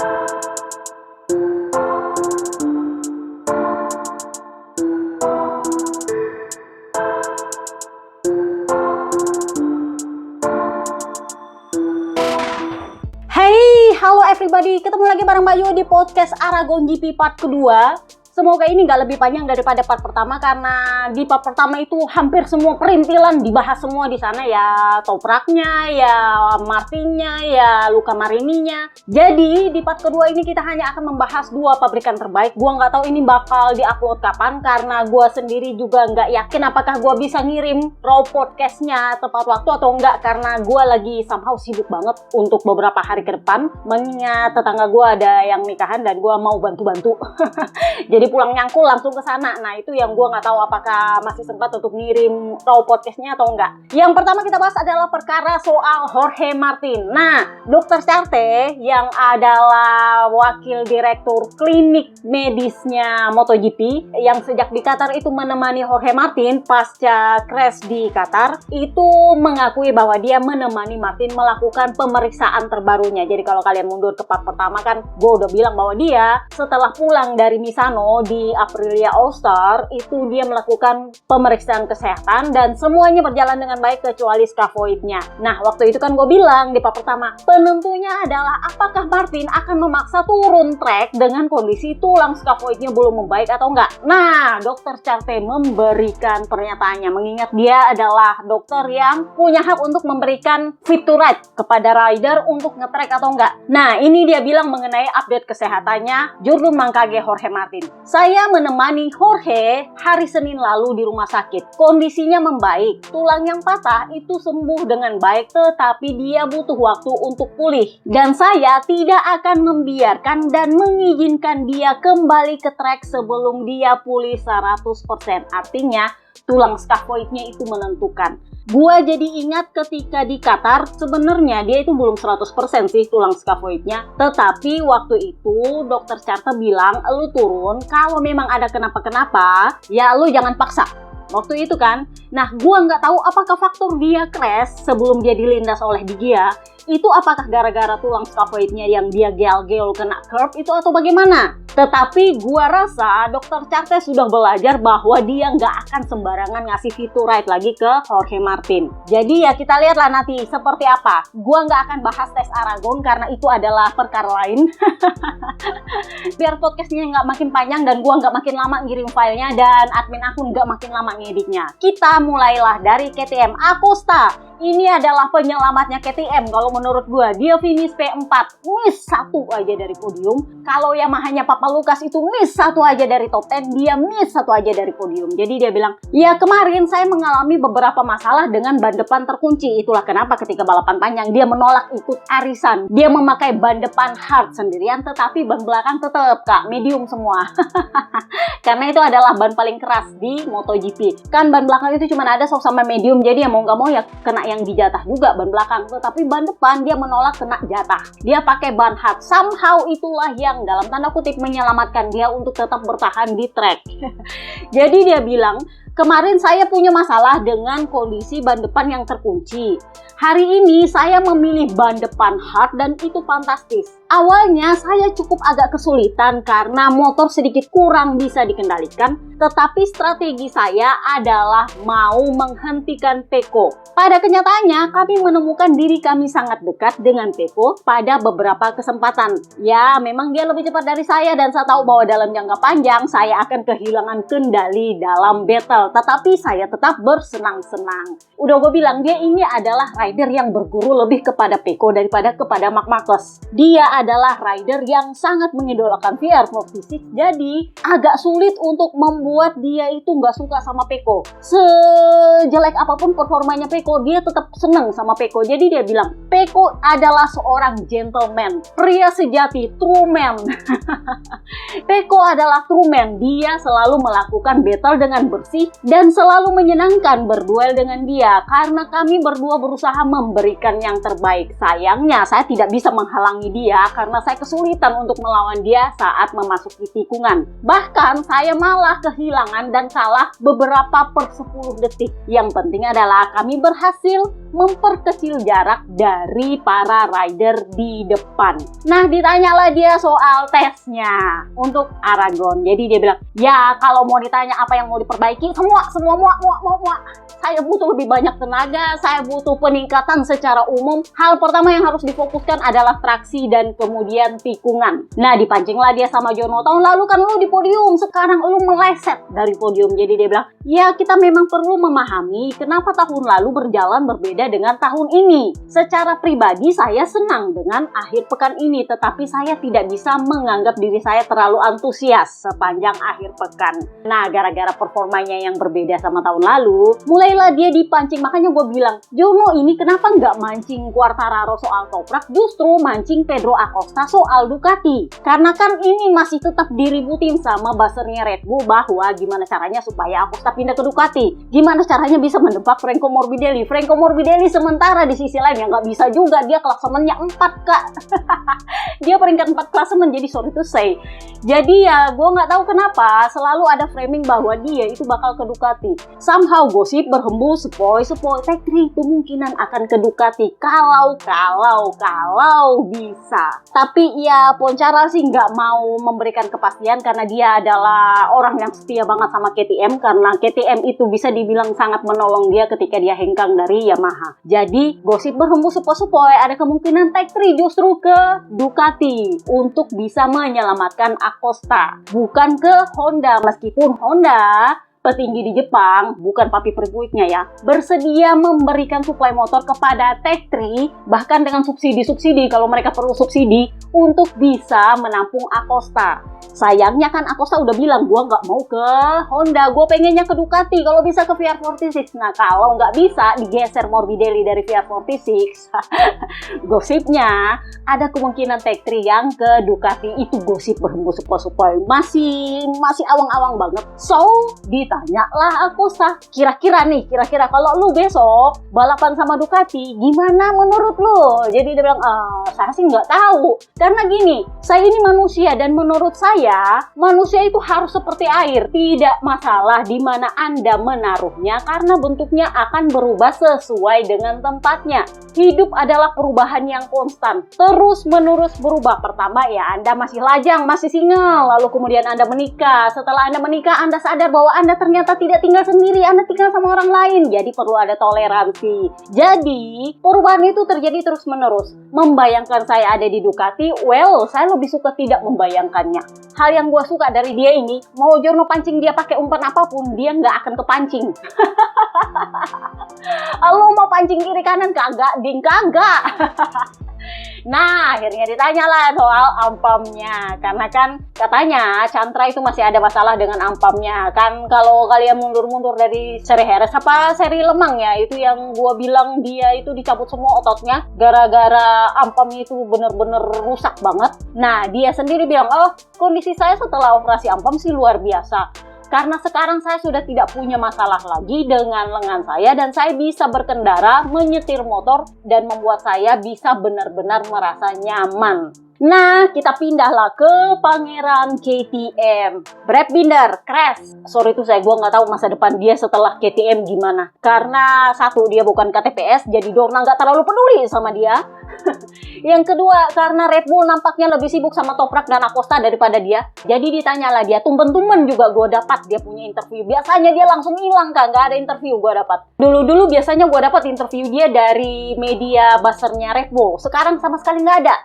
Halo everybody, ketemu lagi bareng Mbak Yu di podcast Aragon GP part kedua. Semoga ini nggak lebih panjang daripada part pertama, karena di part pertama itu hampir semua perintilan dibahas semua di sana, ya topraknya, ya Martinnya, ya Luca Marininya. Jadi di part kedua ini kita hanya akan membahas dua pabrikan terbaik. Gua nggak tahu ini bakal diupload kapan, karena gua sendiri juga nggak yakin apakah gua bisa ngirim raw podcastnya tepat waktu atau enggak, karena gua lagi somehow sibuk banget untuk beberapa hari ke depan, mengingat tetangga gua ada yang nikahan dan gua mau bantu-bantu. Jadi pulang nyangkul langsung ke sana. Nah, itu yang gue nggak tahu apakah masih sempat untuk ngirim raw podcastnya atau enggak. Yang pertama kita bahas adalah perkara soal Jorge Martin. Nah, Dr. Charte yang adalah wakil direktur klinik medisnya MotoGP yang sejak di Qatar itu menemani Jorge Martin pasca crash di Qatar, itu mengakui bahwa dia menemani Martin melakukan pemeriksaan terbarunya. Jadi kalau kalian mundur ke part pertama kan gue udah bilang bahwa dia setelah pulang dari Misano di Aprilia All-Star itu dia melakukan pemeriksaan kesehatan dan semuanya berjalan dengan baik kecuali scaphoidnya. Nah, waktu itu kan gue bilang di part pertama, penentunya adalah apakah Martin akan memaksa turun track dengan kondisi tulang scaphoidnya belum membaik atau enggak. Nah, Dr. Charte memberikan pernyataannya, mengingat dia adalah dokter yang punya hak untuk memberikan fit to ride kepada rider untuk nge-track atau enggak. Nah, ini dia bilang mengenai update kesehatannya Jurgen Mangkage Jorge Martin. Saya menemani Jorge hari Senin lalu di rumah sakit. Kondisinya membaik. Tulang yang patah itu sembuh dengan baik, tetapi dia butuh waktu untuk pulih. Dan saya tidak akan membiarkan dan mengizinkan dia kembali ke track sebelum dia pulih 100%. Artinya, tulang scaphoidnya itu menentukan. Gua jadi ingat ketika di Qatar, sebenarnya dia itu belum 100% sih tulang scaphoidnya. Tetapi waktu itu dokter Charte bilang, lu turun, kalau memang ada kenapa-kenapa, ya lu jangan paksa. Waktu itu kan, nah gua nggak tahu apakah faktor dia crash sebelum dia dilindas oleh Digia, itu apakah gara-gara tulang scaphoidnya yang dia gel-gel kena curb itu atau bagaimana. Tetapi gua rasa Dr. Charte sudah belajar bahwa dia nggak akan sembarangan ngasih fit to ride lagi ke Jorge Martin. Jadi ya kita lihatlah nanti seperti apa. Gua nggak akan bahas tes Aragon karena itu adalah perkara lain. Biar podcastnya nggak makin panjang dan gua nggak makin lama ngirim filenya dan admin akun nggak makin lama ngeditnya. Kita mulailah dari KTM Acosta. Ini adalah penyelamatnya KTM kalau menurut gua. Dia finish P4, miss 1 aja dari podium. Kalau Yamahanya Papa Lukas itu miss 1 aja dari top 10, dia miss 1 aja dari podium. Jadi dia bilang, ya kemarin saya mengalami beberapa masalah dengan ban depan terkunci. Itulah kenapa ketika balapan panjang dia menolak ikut arisan. Dia memakai ban depan hard sendirian, tetapi ban belakang tetap kak medium semua. Karena itu adalah ban paling keras di MotoGP. Kan ban belakang itu cuma ada soft sama medium, jadi ya mau nggak mau ya kena yang dijatah juga ban belakang. Tetapi ban depan dia menolak kena jatah. Dia pakai ban hard. Somehow itulah yang dalam tanda kutip menyelamatkan dia untuk tetap bertahan di track. Jadi dia bilang, kemarin saya punya masalah dengan kondisi ban depan yang terkunci. Hari ini saya memilih ban depan hard dan itu fantastis. Awalnya saya cukup agak kesulitan karena motor sedikit kurang bisa dikendalikan, tetapi strategi saya adalah mau menghentikan Pecco. Pada kenyataannya kami menemukan diri kami sangat dekat dengan Pecco pada beberapa kesempatan. Ya memang dia lebih cepat dari saya dan saya tahu bahwa dalam jangka panjang saya akan kehilangan kendali dalam battle, tetapi saya tetap bersenang-senang. Udah gue bilang dia ini adalah rider yang berguru lebih kepada Pecco daripada kepada Marc Marquez. Dia adalah rider yang sangat mengidolakan VR46, jadi agak sulit untuk membuat dia itu nggak suka sama Pecco. Sejelek apapun performanya Pecco, dia tetap seneng sama Pecco. Jadi dia bilang, Pecco adalah seorang gentleman, pria sejati, true man. Pecco adalah true man, dia selalu melakukan battle dengan bersih dan selalu menyenangkan berduel dengan dia, karena kami berdua berusaha memberikan yang terbaik. Sayangnya saya tidak bisa menghalangi dia saya karena saya kesulitan untuk melawan dia saat memasuki tikungan. Bahkan saya malah kehilangan dan kalah beberapa per 10 detik. Yang penting adalah kami berhasil memperkecil jarak dari para rider di depan. Nah, ditanyalah dia soal tesnya untuk Aragon. Jadi dia bilang, ya kalau mau ditanya apa yang mau diperbaiki, semua. Saya butuh lebih banyak tenaga, saya butuh peningkatan secara umum. Hal pertama yang harus difokuskan adalah traksi dan kemudian tikungan. Nah, dipancinglah dia sama Jono. Tahun lalu kan lu di podium, sekarang lu meleset dari podium. Jadi dia bilang, ya kita memang perlu memahami kenapa tahun lalu berjalan berbeda dengan tahun ini. Secara pribadi saya senang dengan akhir pekan ini, tetapi saya tidak bisa menganggap diri saya terlalu antusias sepanjang akhir pekan. Nah, gara-gara performanya yang berbeda sama tahun lalu, mulailah dia dipancing. Makanya gue bilang, Jono ini kenapa nggak mancing Quartararo soal toprak, justru mancing Pedro Acosta soal Ducati. Karena kan ini masih tetap diributin sama buzzer-nya Red Bull bahwa gimana caranya supaya Acosta pindah ke Ducati. Gimana caranya bisa mendepak Franco Morbidelli. Franco Morbidelli sementara di sisi lain ya nggak bisa juga, dia klasemennya 4 kak. Dia peringkat 4 klasemen, jadi sorry to say. Jadi ya gue nggak tahu kenapa selalu ada framing bahwa dia itu bakal ke Ducati. Somehow gosip berhembus sepoi-sepoi Tech 3 kemungkinan akan ke Ducati kalau bisa. Tapi ya Poncharal sih nggak mau memberikan kepastian karena dia adalah orang yang setia banget sama KTM, karena KTM itu bisa dibilang sangat menolong dia ketika dia hengkang dari Yamaha. Jadi gosip berhembus sepoi-sepoi ada kemungkinan Tech 3 justru ke Ducati untuk bisa menyelamatkan Acosta, bukan ke Honda. Meskipun Honda petinggi di Jepang, bukan papi perbuitnya ya, bersedia memberikan suplai motor kepada Tech 3, bahkan dengan subsidi kalau mereka perlu subsidi untuk bisa menampung Acosta. Sayangnya kan Acosta udah bilang, gue nggak mau ke Honda, gue pengennya ke Ducati, kalau bisa ke VR46. Nah, kalau nggak bisa digeser Morbidelli dari VR46, gosipnya ada kemungkinan Tech 3 yang ke Ducati. Itu gosip berhembus sepoi-sepoi, masih awang-awang banget. So, ditanyalah Acosta, kira-kira kalau lu besok balapan sama Ducati, gimana menurut lu? Jadi dia bilang, saya sih nggak tahu, karena gini, saya ini manusia dan menurut saya manusia itu harus seperti air, tidak masalah di mana Anda menaruhnya karena bentuknya akan berubah sesuai dengan tempatnya. Hidup adalah perubahan yang konstan, terus menerus berubah. Pertama ya Anda masih lajang, masih single, lalu kemudian Anda menikah. Setelah Anda menikah, Anda sadar bahwa Anda ternyata tidak tinggal sendiri, Anda tinggal sama orang lain. Jadi perlu ada toleransi. Jadi perubahan itu terjadi terus menerus. Membayangkan saya ada di Ducati, well, saya lebih suka tidak membayangkannya. Hal yang gue suka dari dia ini, mau Jono pancing dia pakai umpan apapun, dia nggak akan kepancing. Lo mau pancing kiri kanan kagak, ding kagak. Nah, akhirnya ditanyalah soal ampamnya. Karena kan katanya Chantra itu masih ada masalah dengan ampamnya. Kan kalau kalian mundur-mundur dari seri Heres apa seri Lemang ya, itu yang gua bilang dia itu dicabut semua ototnya gara-gara ampamnya itu bener-bener rusak banget. Nah, dia sendiri bilang, kondisi saya setelah operasi ampam sih luar biasa. Karena sekarang saya sudah tidak punya masalah lagi dengan lengan saya dan saya bisa berkendara, menyetir motor dan membuat saya bisa benar-benar merasa nyaman. Nah, kita pindahlah ke Pangeran KTM. Brad Binder, crash. Sorry itu gue nggak tahu masa depan dia setelah KTM gimana. Karena satu, dia bukan KTPS, jadi Dorna nggak terlalu peduli sama dia. Yang kedua, karena Red Bull nampaknya lebih sibuk sama Toprak dan Acosta daripada dia. Jadi ditanyalah dia, tumben-tumben juga gue dapat dia punya interview. Biasanya dia langsung hilang kan, nggak ada interview gue dapat. Dulu-dulu biasanya gue dapat interview dia dari media buzzer-nya Red Bull. Sekarang sama sekali nggak ada.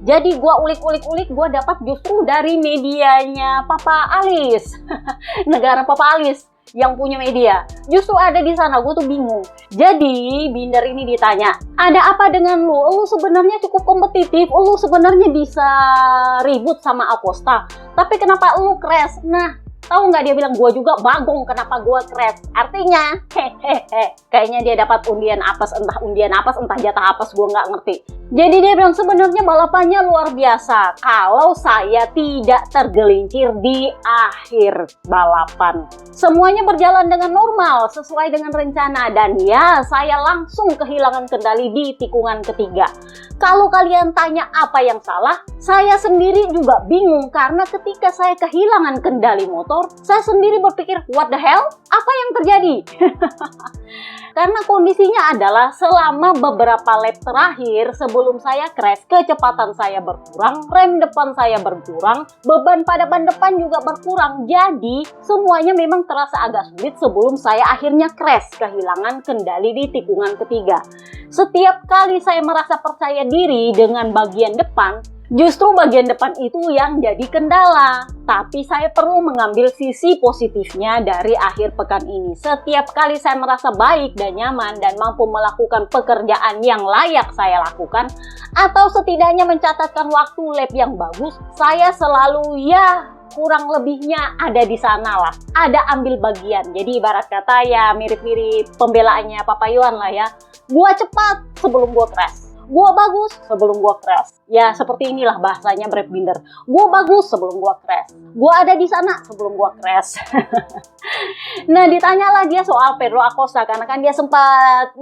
Jadi gue ulik-ulik, gue dapat justru dari medianya Papa Alice. Negara Papa Alice yang punya media. Justru ada di sana, gue tuh bingung. Jadi Binder ini ditanya, ada apa dengan lu? Lu sebenarnya cukup kompetitif, lu sebenarnya bisa ribut sama Acosta. Tapi kenapa lu crash? Nah, Tahu nggak dia bilang, gue juga bagong kenapa gue crash. Artinya, kayaknya dia dapat undian apes, entah jatah apes, gue nggak ngerti. Jadi dia bilang sebenarnya balapannya luar biasa kalau saya tidak tergelincir di akhir balapan. Semuanya berjalan dengan normal, sesuai dengan rencana, dan ya saya langsung kehilangan kendali di tikungan ketiga. Kalau kalian tanya apa yang salah, saya sendiri juga bingung karena ketika saya kehilangan kendali motor, saya sendiri berpikir, what the hell? Apa yang terjadi? Karena kondisinya adalah selama beberapa lap terakhir sebelum saya crash, kecepatan saya berkurang, rem depan saya berkurang, beban pada ban depan juga berkurang. Jadi semuanya memang terasa agak sulit sebelum saya akhirnya crash, kehilangan kendali di tikungan ketiga. Setiap kali saya merasa percaya diri dengan bagian depan, justru bagian depan itu yang jadi kendala. Tapi saya perlu mengambil sisi positifnya dari akhir pekan ini. Setiap kali saya merasa baik dan nyaman dan mampu melakukan pekerjaan yang layak saya lakukan, atau setidaknya mencatatkan waktu lap yang bagus, saya selalu kurang lebihnya ada di sana lah. Ada ambil bagian. Jadi ibarat kata ya mirip-mirip pembelaannya Papa Yohan lah ya. Gua cepat sebelum gua crash. Gua bagus sebelum gua crash. Ya seperti inilah bahasanya Brad Binder. Gua bagus sebelum gua crash. Gua ada di sana sebelum gua crash. Nah ditanyalah dia soal Pedro Acosta karena kan dia sempat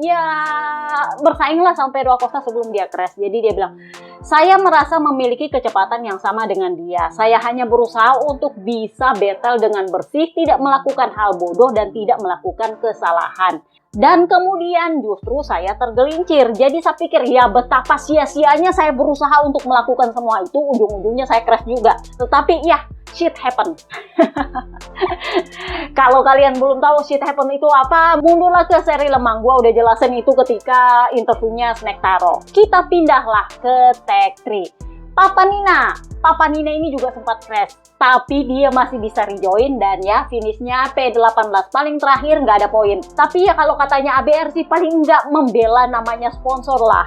bersaing lah sama Pedro Acosta sebelum dia crash. Jadi dia bilang, saya merasa memiliki kecepatan yang sama dengan dia. Saya hanya berusaha untuk bisa battle dengan bersih, tidak melakukan hal bodoh dan tidak melakukan kesalahan. Dan kemudian justru saya tergelincir. Jadi saya pikir ya betapa sia-sianya saya berusaha untuk melakukan semua itu, ujung-ujungnya saya crash juga. Tetapi ya shit happen. Kalau kalian belum tahu shit happen itu apa, mundurlah ke seri lemang. Gua udah jelasin itu ketika interviewnya Snack Taro. Kita pindahlah ke tag 3. Papa Nina ini juga sempat crash, tapi dia masih bisa rejoin dan ya finishnya P18 paling terakhir nggak ada poin. Tapi ya kalau katanya ABR sih paling nggak membela namanya sponsor lah.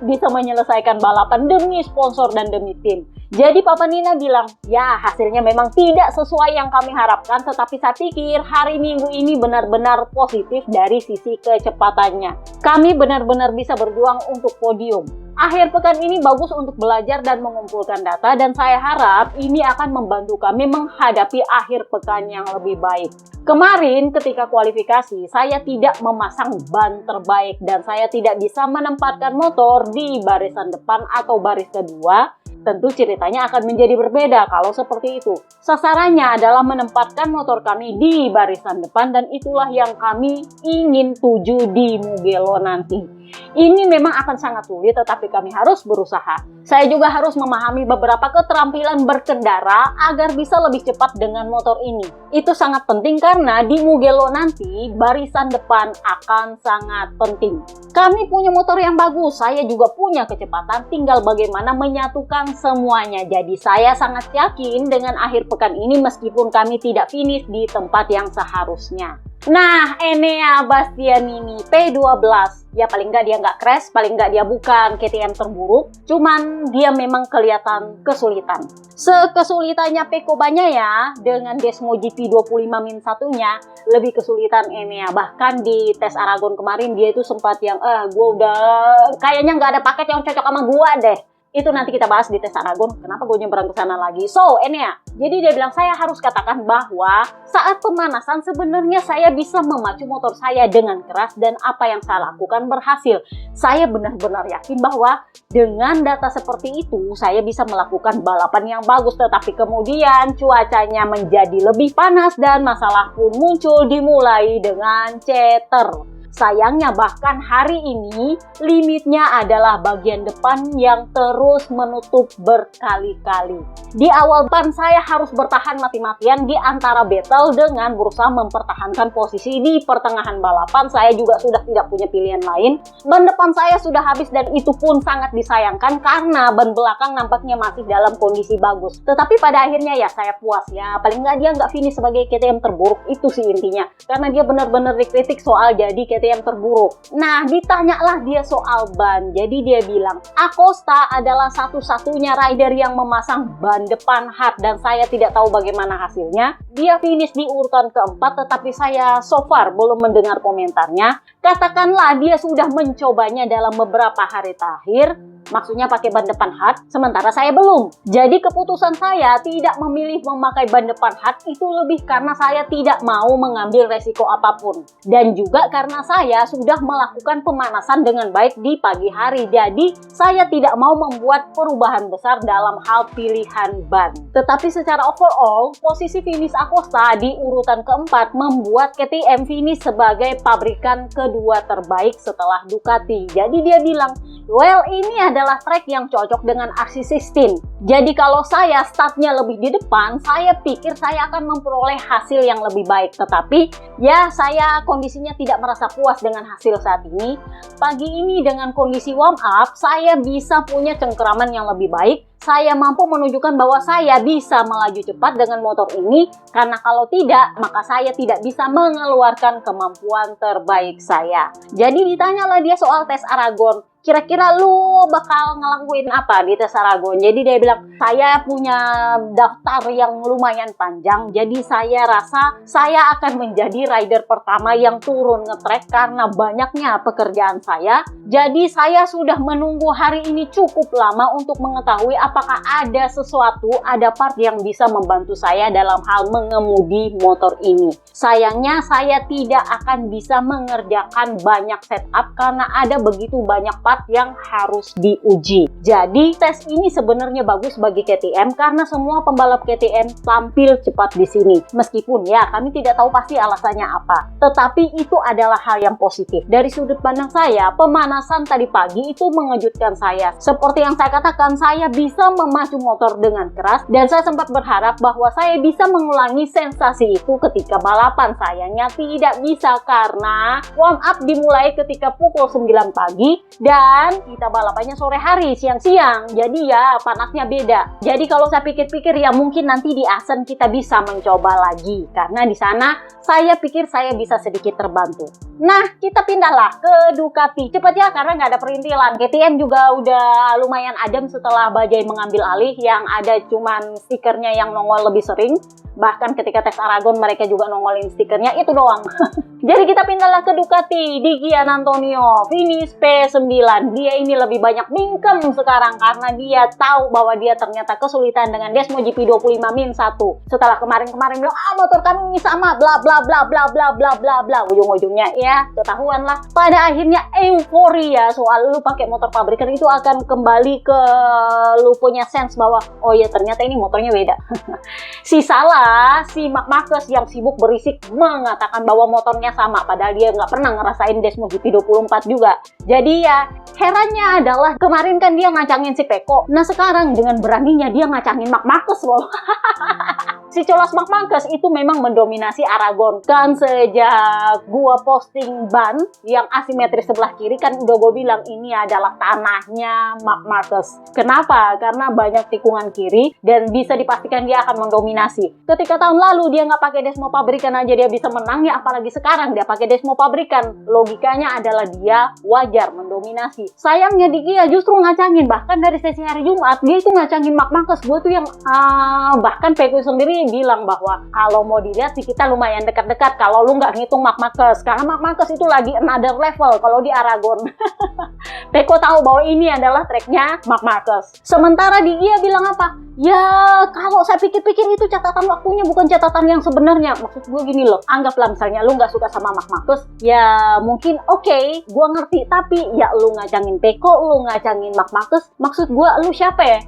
Bisa menyelesaikan balapan demi sponsor dan demi tim. Jadi Papa Nina bilang, ya hasilnya memang tidak sesuai yang kami harapkan, tetapi saya pikir hari Minggu ini benar-benar positif dari sisi kecepatannya. Kami benar-benar bisa berjuang untuk podium. Akhir pekan ini bagus untuk belajar dan mengumpulkan data dan saya harap ini akan membantu kami menghadapi akhir pekan yang lebih baik. Kemarin ketika kualifikasi saya tidak memasang ban terbaik dan saya tidak bisa menempatkan motor di barisan depan atau baris kedua. Tentu ceritanya akan menjadi berbeda kalau seperti itu. Sasarannya adalah menempatkan motor kami di barisan depan dan itulah yang kami ingin tuju di Mugello nanti. Ini memang akan sangat sulit tetapi kami harus berusaha. Saya juga harus memahami beberapa keterampilan berkendara agar bisa lebih cepat dengan motor ini. Itu sangat penting karena di Mugello nanti barisan depan akan sangat penting. Kami punya motor yang bagus, saya juga punya kecepatan, tinggal bagaimana menyatukan semuanya. Jadi saya sangat yakin dengan akhir pekan ini meskipun kami tidak finish di tempat yang seharusnya. Nah, Enea Bastianini P12. Ya paling nggak dia nggak crash, paling nggak dia bukan KTM terburuk. Cuman dia memang kelihatan kesulitan. Sekesulitannya Pecco Bagnaia dengan Desmo GP 25-1-nya lebih kesulitan Enea. Bahkan di tes Aragon kemarin dia itu sempat yang gue udah kayaknya nggak ada paket yang cocok sama gue deh. Itu nanti kita bahas di tes Aragon, kenapa gue nyebrang ke sana lagi. So, Enea, jadi dia bilang saya harus katakan bahwa saat pemanasan sebenarnya saya bisa memacu motor saya dengan keras dan apa yang saya lakukan berhasil. Saya benar-benar yakin bahwa dengan data seperti itu saya bisa melakukan balapan yang bagus. Tetapi kemudian cuacanya menjadi lebih panas dan masalah pun muncul dimulai dengan cheater. Sayangnya bahkan hari ini limitnya adalah bagian depan yang terus menutup berkali-kali. Di awal ban saya harus bertahan mati-matian di antara battle dengan berusaha mempertahankan posisi di pertengahan balapan. Saya juga sudah tidak punya pilihan lain. Ban depan saya sudah habis dan itu pun sangat disayangkan karena ban belakang nampaknya masih dalam kondisi bagus. Tetapi pada akhirnya ya saya puas ya. Paling nggak dia nggak finish sebagai KTM terburuk, itu sih intinya. Karena dia benar-benar dikritik soal jadi KTM KTM terburuk. Nah, ditanyalah dia soal ban. Jadi dia bilang, Acosta adalah satu-satunya rider yang memasang ban depan hard dan saya tidak tahu bagaimana hasilnya. Dia finish di urutan keempat, tetapi saya so far belum mendengar komentarnya. Katakanlah dia sudah mencobanya dalam beberapa hari terakhir, maksudnya pakai ban depan hard, sementara saya belum. Jadi keputusan saya tidak memilih memakai ban depan hard itu lebih karena saya tidak mau mengambil resiko apapun. Dan juga karena saya sudah melakukan pemanasan dengan baik di pagi hari. Jadi saya tidak mau membuat perubahan besar dalam hal pilihan ban. Tetapi secara overall, posisi finish Acosta di urutan keempat membuat KTM finish sebagai pabrikan kedua terbaik setelah Ducati. Jadi dia bilang, well, ini adalah track yang cocok dengan RC16. Jadi kalau saya startnya lebih di depan, saya pikir saya akan memperoleh hasil yang lebih baik. Tetapi ya saya kondisinya tidak merasa puas dengan hasil saat ini. Pagi ini dengan kondisi warm up, saya bisa punya cengkeraman yang lebih baik. Saya mampu menunjukkan bahwa saya bisa melaju cepat dengan motor ini, karena kalau tidak, maka saya tidak bisa mengeluarkan kemampuan terbaik saya. Jadi ditanyalah dia soal tes Aragon. Kira-kira lu bakal ngelakuin apa di tes Aragon? Jadi dia bilang, saya punya daftar yang lumayan panjang, jadi saya rasa saya akan menjadi rider pertama yang turun nge-track karena banyaknya pekerjaan saya. Jadi saya sudah menunggu hari ini cukup lama untuk mengetahui apakah ada sesuatu, ada part yang bisa membantu saya dalam hal mengemudi motor ini. Sayangnya saya tidak akan bisa mengerjakan banyak setup karena ada begitu banyak part yang harus diuji. Jadi tes ini sebenarnya bagus bagi KTM karena semua pembalap KTM tampil cepat di sini. Meskipun ya kami tidak tahu pasti alasannya apa. Tetapi itu adalah hal yang positif. Dari sudut pandang saya, pemanasan tadi pagi itu mengejutkan saya. Seperti yang saya katakan, saya bisa memacu motor dengan keras dan saya sempat berharap bahwa saya bisa mengulangi sensasi itu ketika balapan. Sayangnya tidak bisa karena warm up dimulai ketika pukul 9 pagi dan kita balapannya sore hari, siang-siang. Jadi ya panasnya beda. Jadi kalau saya pikir-pikir ya mungkin nanti di Asen kita bisa mencoba lagi. Karena di sana saya pikir saya bisa sedikit terbantu. Nah, kita pindahlah ke Ducati. Cepat ya karena nggak ada perintilan. KTM juga udah lumayan adem setelah Bajaj mengambil alih. Yang ada cuman stikernya yang nongol lebih sering. Bahkan ketika tes Aragon mereka juga nongolin stikernya, itu doang. Jadi kita pindahlah ke Ducati. Di Gian Antonio finish P9. Dia ini lebih banyak bingkem sekarang karena dia tahu bahwa dia ternyata kesulitan dengan Desmo GP25-1. Setelah kemarin-kemarin bilang, motor kami ini sama, bla bla bla bla bla bla bla bla. Ujung-ujungnya ya ketahuan lah. Pada akhirnya euforia soal lu pakai motor pabrikan itu akan kembali ke lu punya sense bahwa oh ya ternyata ini motornya beda. Si Marc Marquez yang sibuk berisik mengatakan bahwa motornya sama padahal dia nggak pernah ngerasain Desmo GP24 juga. Jadi ya herannya adalah kemarin kan dia ngacangin si Pecco. Nah sekarang dengan beraninya dia ngacangin Marc Marquez loh. Si Colas Marc Marquez itu memang mendominasi Aragon kan sejak gua posting ban yang asimetris sebelah kiri kan udah gue bilang ini adalah tanahnya Marc Marquez. Kenapa? Karena banyak tikungan kiri dan bisa dipastikan dia akan mendominasi. Ketika tahun lalu dia nggak pakai Desmo pabrikan aja dia bisa menang ya, apalagi sekarang dia pakai Desmo pabrikan. Logikanya adalah dia wajar mendominasi. Sayangnya di Gia justru ngacangin, bahkan dari sesi hari Jumat dia itu ngacangin Marc Marquez. Gue tuh yang bahkan Pecco sendiri bilang bahwa kalau mau dilihat sih kita lumayan dekat-dekat kalau lu nggak ngitung Marc Marquez, karena Marc Marquez itu lagi another level kalau di Aragon. Pecco tahu bahwa ini adalah tracknya Marc Marquez. Sementara di Gia bilang apa? Ya kalau saya pikir-pikir itu catatan waktunya bukan catatan yang sebenarnya. Maksud gue gini loh, anggaplah misalnya lu nggak suka sama Marc Marquez, ya mungkin oke, gue ngerti, tapi ya lu ngacangin Pecco, lu ngacangin Marc Marquez, maksud gue lu siapa ya?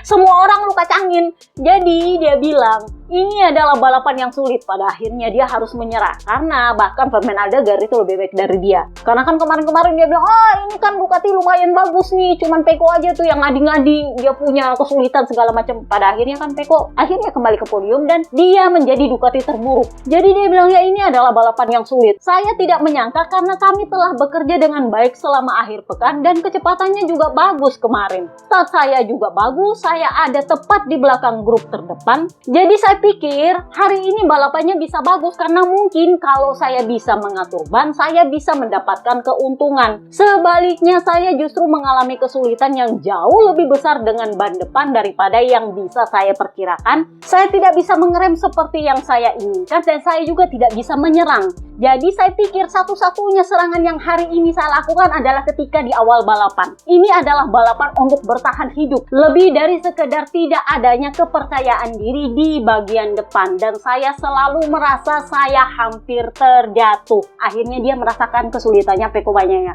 Semua orang lu kacangin. Jadi dia bilang ini adalah balapan yang sulit. Pada akhirnya dia harus menyerah karena bahkan Fermin Aldegar itu lebih baik dari dia. Karena kan kemarin-kemarin dia bilang ini kan Ducati lumayan bagus nih, cuman Pecco aja tuh yang ngadi-ngadi, dia punya kesulitan segala macam. Pada akhirnya kan Pecco akhirnya kembali ke podium dan dia menjadi Ducati terburuk. Jadi dia bilang ya ini adalah balapan yang sulit. Saya tidak menyangka karena kami telah bekerja dengan baik selama akhir pekan dan kecepatannya juga bagus kemarin. Start saya juga bagus, saya ada tepat di belakang grup terdepan. Jadi saya Saya pikir hari ini balapannya bisa bagus karena mungkin kalau saya bisa mengatur ban, saya bisa mendapatkan keuntungan. Sebaliknya saya justru mengalami kesulitan yang jauh lebih besar dengan ban depan daripada yang bisa saya perkirakan. Saya tidak bisa mengerem seperti yang saya inginkan dan saya juga tidak bisa menyerang. Jadi saya pikir satu-satunya serangan yang hari ini saya lakukan adalah ketika di awal balapan. Ini adalah balapan untuk bertahan hidup. Lebih dari sekedar tidak adanya kepercayaan diri di bagian depan. Dan saya selalu merasa saya hampir terjatuh. Akhirnya dia merasakan kesulitannya Peko Bagnaia.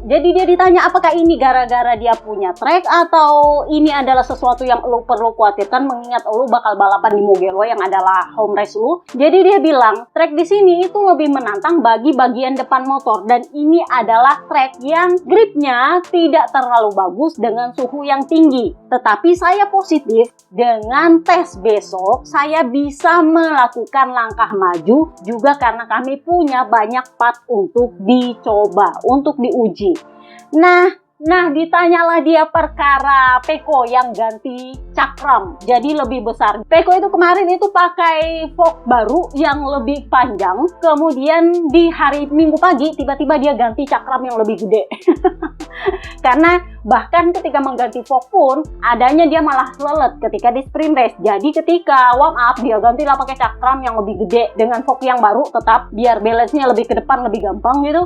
Jadi dia ditanya apakah ini gara-gara dia punya track atau ini adalah sesuatu yang lu perlu khawatirkan mengingat lu bakal balapan di Mugello yang adalah home race lu. Jadi dia bilang track di sini itu lebih menantang bagi bagian depan motor dan ini adalah track yang gripnya tidak terlalu bagus dengan suhu yang tinggi. Tetapi saya positif dengan tes besok saya bisa melakukan langkah maju juga karena kami punya banyak part untuk dicoba, untuk diuji. Nah, ditanyalah dia perkara Peko yang ganti cakram jadi lebih besar. Peko itu kemarin itu pakai fork baru yang lebih panjang, kemudian di hari Minggu pagi tiba-tiba dia ganti cakram yang lebih gede. Karena bahkan ketika mengganti fork pun adanya dia malah lelet ketika di sprint race. Jadi ketika warm up dia gantilah pakai cakram yang lebih gede dengan fork yang baru tetap biar balance-nya lebih ke depan lebih gampang gitu.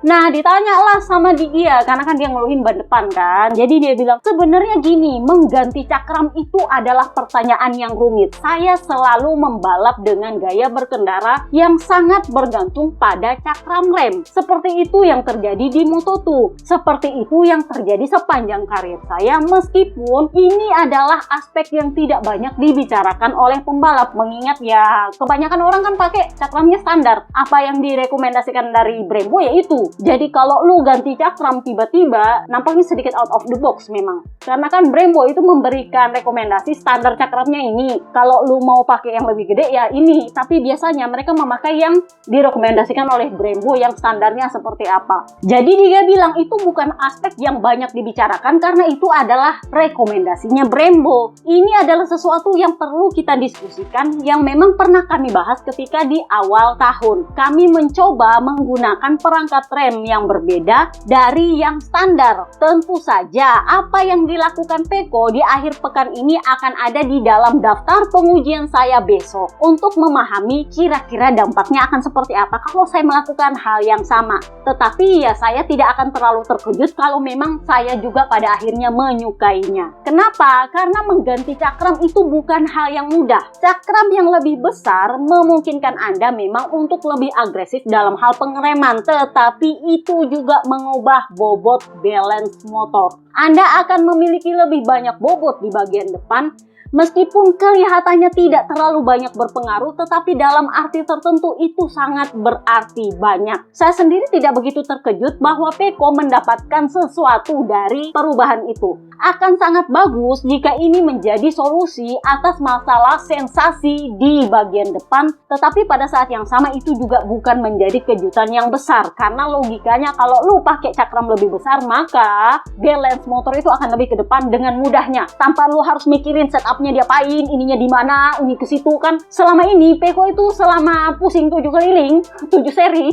Nah, ditanyalah sama dia, karena kan dia ngeluhin ban depan kan. Jadi dia bilang, sebenarnya gini, mengganti cakram itu adalah pertanyaan yang rumit. Saya selalu membalap dengan gaya berkendara yang sangat bergantung pada cakram rem. Seperti itu yang terjadi di Moto2. Seperti itu yang terjadi sepanjang karir saya, meskipun ini adalah aspek yang tidak banyak dibicarakan oleh pembalap. Mengingat ya, kebanyakan orang kan pakai cakramnya standar. Apa yang direkomendasikan dari Brembo ya itu. Jadi kalau lu ganti cakram tiba-tiba nampaknya sedikit out of the box memang. Karena kan Brembo itu memberikan rekomendasi standar cakramnya ini. Kalau lu mau pakai yang lebih gede ya ini. Tapi biasanya mereka memakai yang direkomendasikan oleh Brembo yang standarnya seperti apa. Jadi dia bilang itu bukan aspek yang banyak dibicarakan karena itu adalah rekomendasinya Brembo. Ini adalah sesuatu yang perlu kita diskusikan yang memang pernah kami bahas ketika di awal tahun. Kami mencoba menggunakan perangkat rem yang berbeda dari yang standar. Tentu saja apa yang dilakukan Peko di akhir pekan ini akan ada di dalam daftar pengujian saya besok untuk memahami kira-kira dampaknya akan seperti apa kalau saya melakukan hal yang sama. Tetapi ya saya tidak akan terlalu terkejut kalau memang saya juga pada akhirnya menyukainya. Kenapa? Karena mengganti cakram itu bukan hal yang mudah. Cakram yang lebih besar memungkinkan Anda memang untuk lebih agresif dalam hal pengereman, tetapi itu juga mengubah bobot balance motor. Anda akan memiliki lebih banyak bobot di bagian depan. Meskipun kelihatannya tidak terlalu banyak berpengaruh, tetapi dalam arti tertentu itu sangat berarti banyak. Saya sendiri tidak begitu terkejut bahwa Peko mendapatkan sesuatu dari perubahan itu. Akan sangat bagus jika ini menjadi solusi atas masalah sensasi di bagian depan, tetapi pada saat yang sama itu juga bukan menjadi kejutan yang besar. Karena logikanya kalau lu pakai cakram lebih besar, maka balance motor itu akan lebih ke depan dengan mudahnya. Tanpa lu harus mikirin setup diapain, ininya di mana, ini ke situ kan. Selama ini Peko itu selama pusing 7 keliling, 7 seri,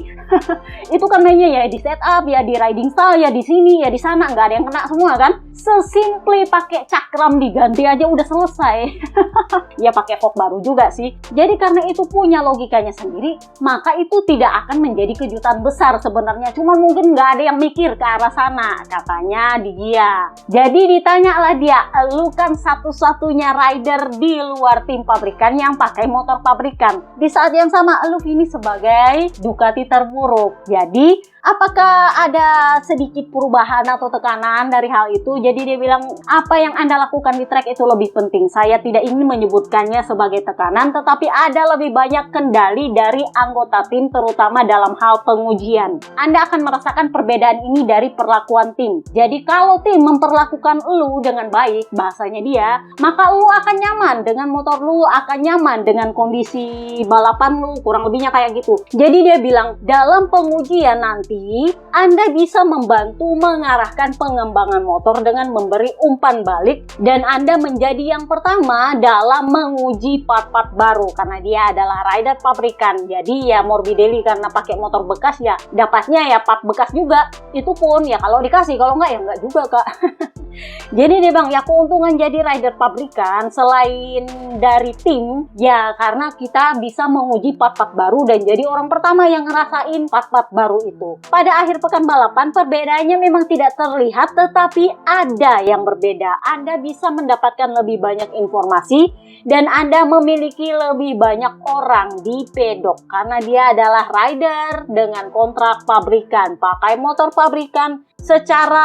itu kan mainnya ya di setup, ya di riding style, ya di sini, ya di sana, nggak ada yang kena semua kan. Sesimply pakai cakram diganti aja udah selesai. Ya pakai fork baru juga sih. Jadi karena itu punya logikanya sendiri, maka itu tidak akan menjadi kejutan besar sebenarnya. Cuman mungkin nggak ada yang mikir ke arah sana, katanya dia. Jadi ditanyalah dia, lu kan satu-satunya rider di luar tim pabrikan yang pakai motor pabrikan. Di saat yang sama, lu ini sebagai Ducati terburuk. Jadi, apakah ada sedikit perubahan atau tekanan dari hal itu? Jadi dia bilang, apa yang Anda lakukan di track itu lebih penting. Saya tidak ingin menyebutkannya sebagai tekanan, tetapi ada lebih banyak kendali dari anggota tim, terutama dalam hal pengujian. Anda akan merasakan perbedaan ini dari perlakuan tim. Jadi kalau tim memperlakukan lu dengan baik, bahasanya dia, maka lu akan nyaman dengan motor lu, akan nyaman dengan kondisi balapan lu, kurang lebihnya kayak gitu. Jadi dia bilang, dalam pengujian nanti, Anda bisa membantu mengarahkan pengembangan motor dengan memberi umpan balik, dan Anda menjadi yang pertama dalam menguji part-part baru, karena dia adalah rider pabrikan. Jadi ya Morbidelli karena pakai motor bekas ya dapatnya ya part bekas juga. Itu pun ya kalau dikasih, kalau enggak ya enggak juga kak. Jadi dia bang, ya keuntungan jadi rider pabrikan selain dari tim ya karena kita bisa menguji part-part baru dan jadi orang pertama yang ngerasain part-part baru itu. Pada akhir pekan balapan perbedaannya memang tidak terlihat, tetapi ada yang berbeda. Anda bisa mendapatkan lebih banyak informasi dan Anda memiliki lebih banyak orang di pedok karena dia adalah rider dengan kontrak pabrikan, pakai motor pabrikan, secara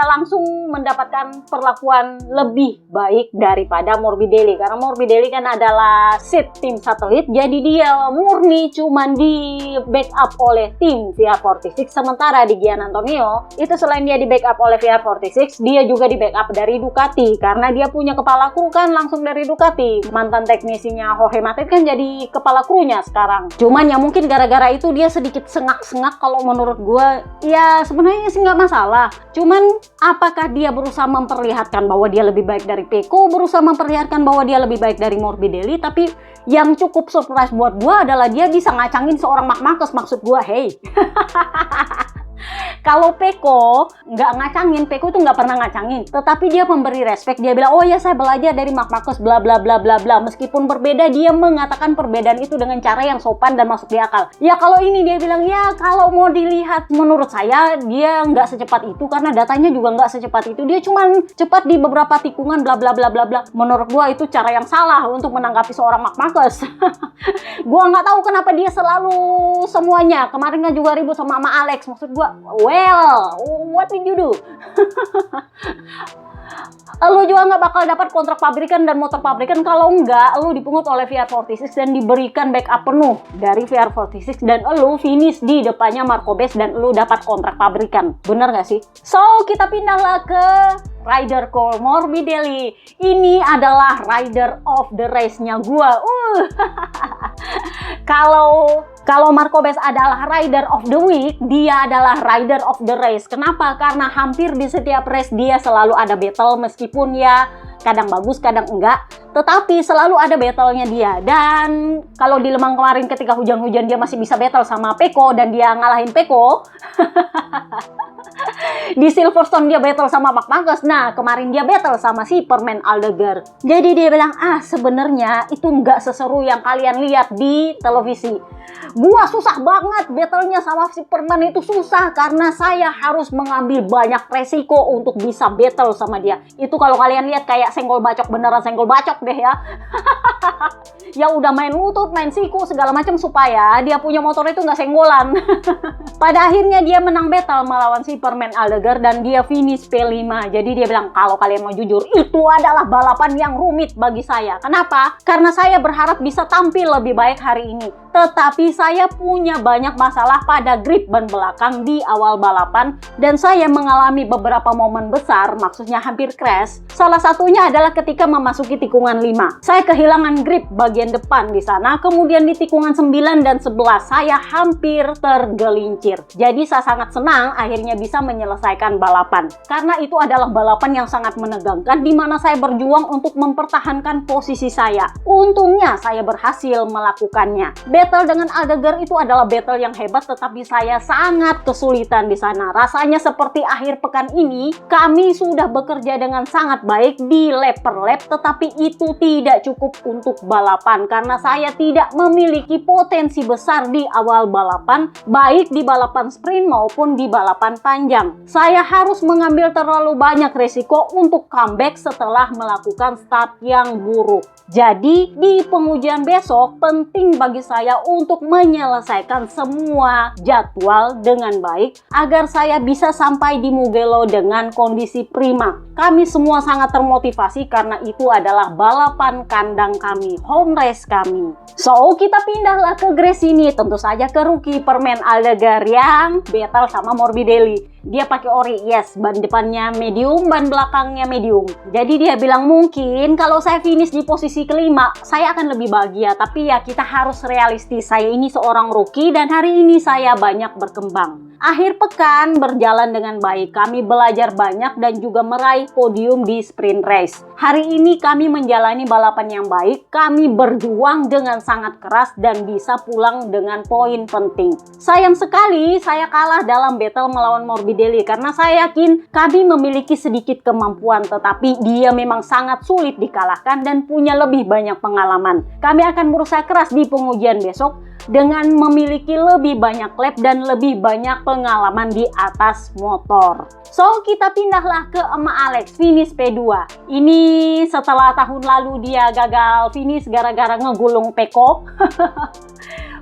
langsung mendapatkan perlakuan lebih baik daripada Morbidelli, karena Morbidelli kan adalah seat tim satelit, jadi dia murni cuman di backup oleh tim VR46. Sementara di Gian Antonio itu selain dia di backup oleh VR46, dia juga di backup dari Ducati karena dia punya kepala kru kan langsung dari Ducati. Mantan teknisinya Jorge Martin kan jadi kepala krunya sekarang. Cuman ya mungkin gara-gara itu dia sedikit sengak-sengak kalau menurut gue. Ya sebenarnya sih nggak masalah. Cuman apakah dia berusaha memperlihatkan bahwa dia lebih baik dari Pecco, berusaha memperlihatkan bahwa dia lebih baik dari Morbidelli, tapi yang cukup surprise buat gue adalah dia bisa ngacangin seorang Marc Marquez. Maksud gue, hey. Kalau Pecco nggak ngacangin, Pecco itu nggak pernah ngacangin, tetapi dia memberi respect. Dia bilang, oh ya saya belajar dari Marc Marquez bla bla bla bla bla. Meskipun berbeda, dia mengatakan perbedaan itu dengan cara yang sopan dan masuk di akal. Ya kalau ini dia bilang, ya kalau mau dilihat menurut saya dia nggak secepat itu karena datanya juga nggak secepat itu. Dia cuma cepat di beberapa tikungan bla bla bla bla bla. Menurut gua itu cara yang salah untuk menanggapi seorang Marc Marquez. Gua nggak tahu kenapa dia selalu semuanya. Kemarin kan juga ribut sama Alex. Maksud gua, well, what did you do? Lu juga nggak bakal dapat kontrak pabrikan dan motor pabrikan kalau nggak lu dipungut oleh VR46 dan diberikan backup penuh dari VR46 dan lu finish di depannya Marco Bes dan lu dapat kontrak pabrikan. Bener nggak sih? So, kita pindahlah ke rider call Morbidelli. Ini adalah rider of the race-nya gua. Kalau Marco Bes adalah rider of the week, dia adalah rider of the race. Kenapa? Karena hampir di setiap race dia selalu ada battle, meskipun ya kadang bagus, kadang enggak. Tetapi selalu ada battle-nya dia. Dan kalau di Le Mans kemarin ketika hujan-hujan dia masih bisa battle sama Pecco dan dia ngalahin Pecco. Di Silverstone dia battle sama Marc Marquez. Nah, kemarin dia battle sama si Perman Aldegar. Jadi dia bilang, sebenarnya itu nggak seseru yang kalian lihat di televisi. Gua susah banget battlenya sama si Perman, itu susah karena saya harus mengambil banyak resiko untuk bisa battle sama dia. Itu kalau kalian lihat kayak senggol bacok, beneran senggol bacok deh ya. Ya udah main lutut, main siku, segala macam supaya dia punya motor itu nggak senggolan. Pada akhirnya dia menang battle melawan si Perman Aldegar dan dia finish P5. Jadi dia bilang, kalau kalian mau jujur, itu adalah balapan yang rumit bagi saya. Kenapa? Karena saya berharap bisa tampil lebih baik hari ini. Tetapi saya punya banyak masalah pada grip ban belakang di awal balapan dan saya mengalami beberapa momen besar, maksudnya hampir crash. Salah satunya adalah ketika memasuki tikungan 5. Saya kehilangan grip bagian depan di sana, kemudian di tikungan 9 dan 11 saya hampir tergelincir. Jadi saya sangat senang akhirnya bisa menyelesaikan balapan. Karena itu adalah balapan yang sangat menegangkan di mana saya berjuang untuk mempertahankan posisi saya. Untungnya saya berhasil melakukannya. Battle dengan Aldegar itu adalah battle yang hebat, tetapi saya sangat kesulitan di sana. Rasanya seperti akhir pekan ini, kami sudah bekerja dengan sangat baik di lap per lap, tetapi itu tidak cukup untuk balapan karena saya tidak memiliki potensi besar di awal balapan, baik di balapan sprint maupun di balapan panjang. Saya harus mengambil terlalu banyak resiko untuk comeback setelah melakukan start yang buruk. Jadi, di pengujian besok, penting bagi saya saya untuk menyelesaikan semua jadwal dengan baik agar saya bisa sampai di Mugello dengan kondisi prima. Kami semua sangat termotivasi karena itu adalah balapan kandang kami, home race kami. So, kita pindahlah ke Gresini, tentu saja ke rookie permen Aldegar yang battle sama Morbidelli. Dia pakai ori, yes, ban depannya medium, ban belakangnya medium. Jadi dia bilang mungkin kalau saya finish di posisi kelima, saya akan lebih bahagia. Tapi ya kita harus realistis, saya ini seorang rookie dan hari ini saya banyak berkembang. Akhir pekan berjalan dengan baik, kami belajar banyak dan juga meraih podium di sprint race. Hari ini kami menjalani balapan yang baik, kami berjuang dengan sangat keras dan bisa pulang dengan poin penting. Sayang sekali saya kalah dalam battle melawan Morbidelli karena saya yakin kami memiliki sedikit kemampuan, tetapi dia memang sangat sulit dikalahkan dan punya lebih banyak pengalaman. Kami akan berusaha keras di pengujian besok dengan memiliki lebih banyak lap dan lebih banyak pengalaman di atas motor. So, kita pindahlah ke emak Alex, finish P2. Ini setelah tahun lalu dia gagal finish gara-gara ngegulung Pecco.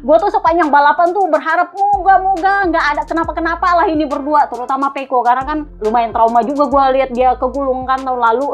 Gue tuh sepanjang balapan tuh berharap moga-moga nggak ada kenapa-kenapa lah ini berdua, terutama Pecco, karena kan lumayan trauma juga gue lihat dia kegulung kan tahun lalu.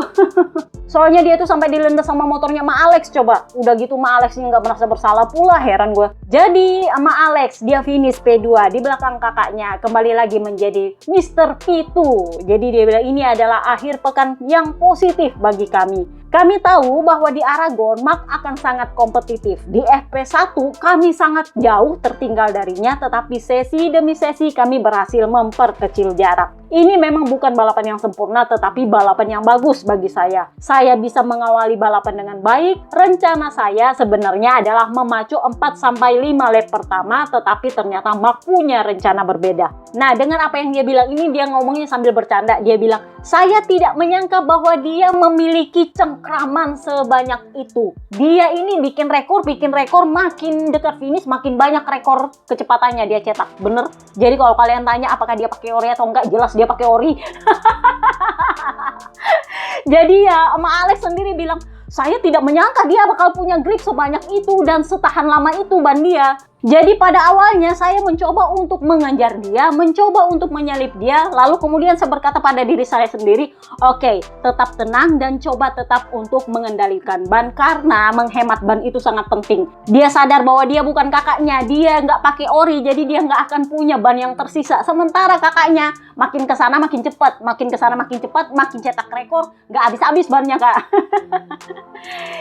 Soalnya dia tuh sampai dilindas sama motornya Ma Alex, coba. Udah gitu Ma Alexnya nggak merasa bersalah pula, heran gue. Jadi Ma Alex dia finish P2 di belakang kakaknya, kembali lagi menjadi Mr. P2. Jadi dia bilang ini adalah akhir pekan yang positif bagi kami. Kami tahu bahwa di Aragon Mark akan sangat kompetitif. Di FP1 kami sangat jauh tertinggal darinya, tetapi sesi demi sesi kami berhasil memperkecil jarak. Ini memang bukan balapan yang sempurna, tetapi balapan yang bagus bagi saya. Saya bisa mengawali balapan dengan baik. Rencana saya sebenarnya adalah memacu 4-5 lap pertama, tetapi ternyata Mark punya rencana berbeda. Nah, dengan apa yang dia bilang ini, dia ngomongnya sambil bercanda. Dia bilang, saya tidak menyangka bahwa dia memiliki cengkraman sebanyak itu. Dia ini bikin rekor, makin dekat finish, makin banyak rekor kecepatannya dia cetak. Bener? Jadi kalau kalian tanya apakah dia pakai ori atau enggak, jelas dia pakai ori. Jadi ya, Emak Alex sendiri bilang, saya tidak menyangka dia bakal punya grip sebanyak itu dan setahan lama itu ban dia. Jadi pada awalnya saya mencoba untuk mengejar dia, mencoba untuk menyalip dia, lalu kemudian saya berkata pada diri saya sendiri, oke, tetap tenang dan coba tetap untuk mengendalikan ban karena menghemat ban itu sangat penting. Dia sadar bahwa dia bukan kakaknya, dia nggak pakai ori, jadi dia nggak akan punya ban yang tersisa. Sementara kakaknya makin kesana makin cepat, makin kesana makin cepat, makin cetak rekor, nggak habis-habis bannya kak.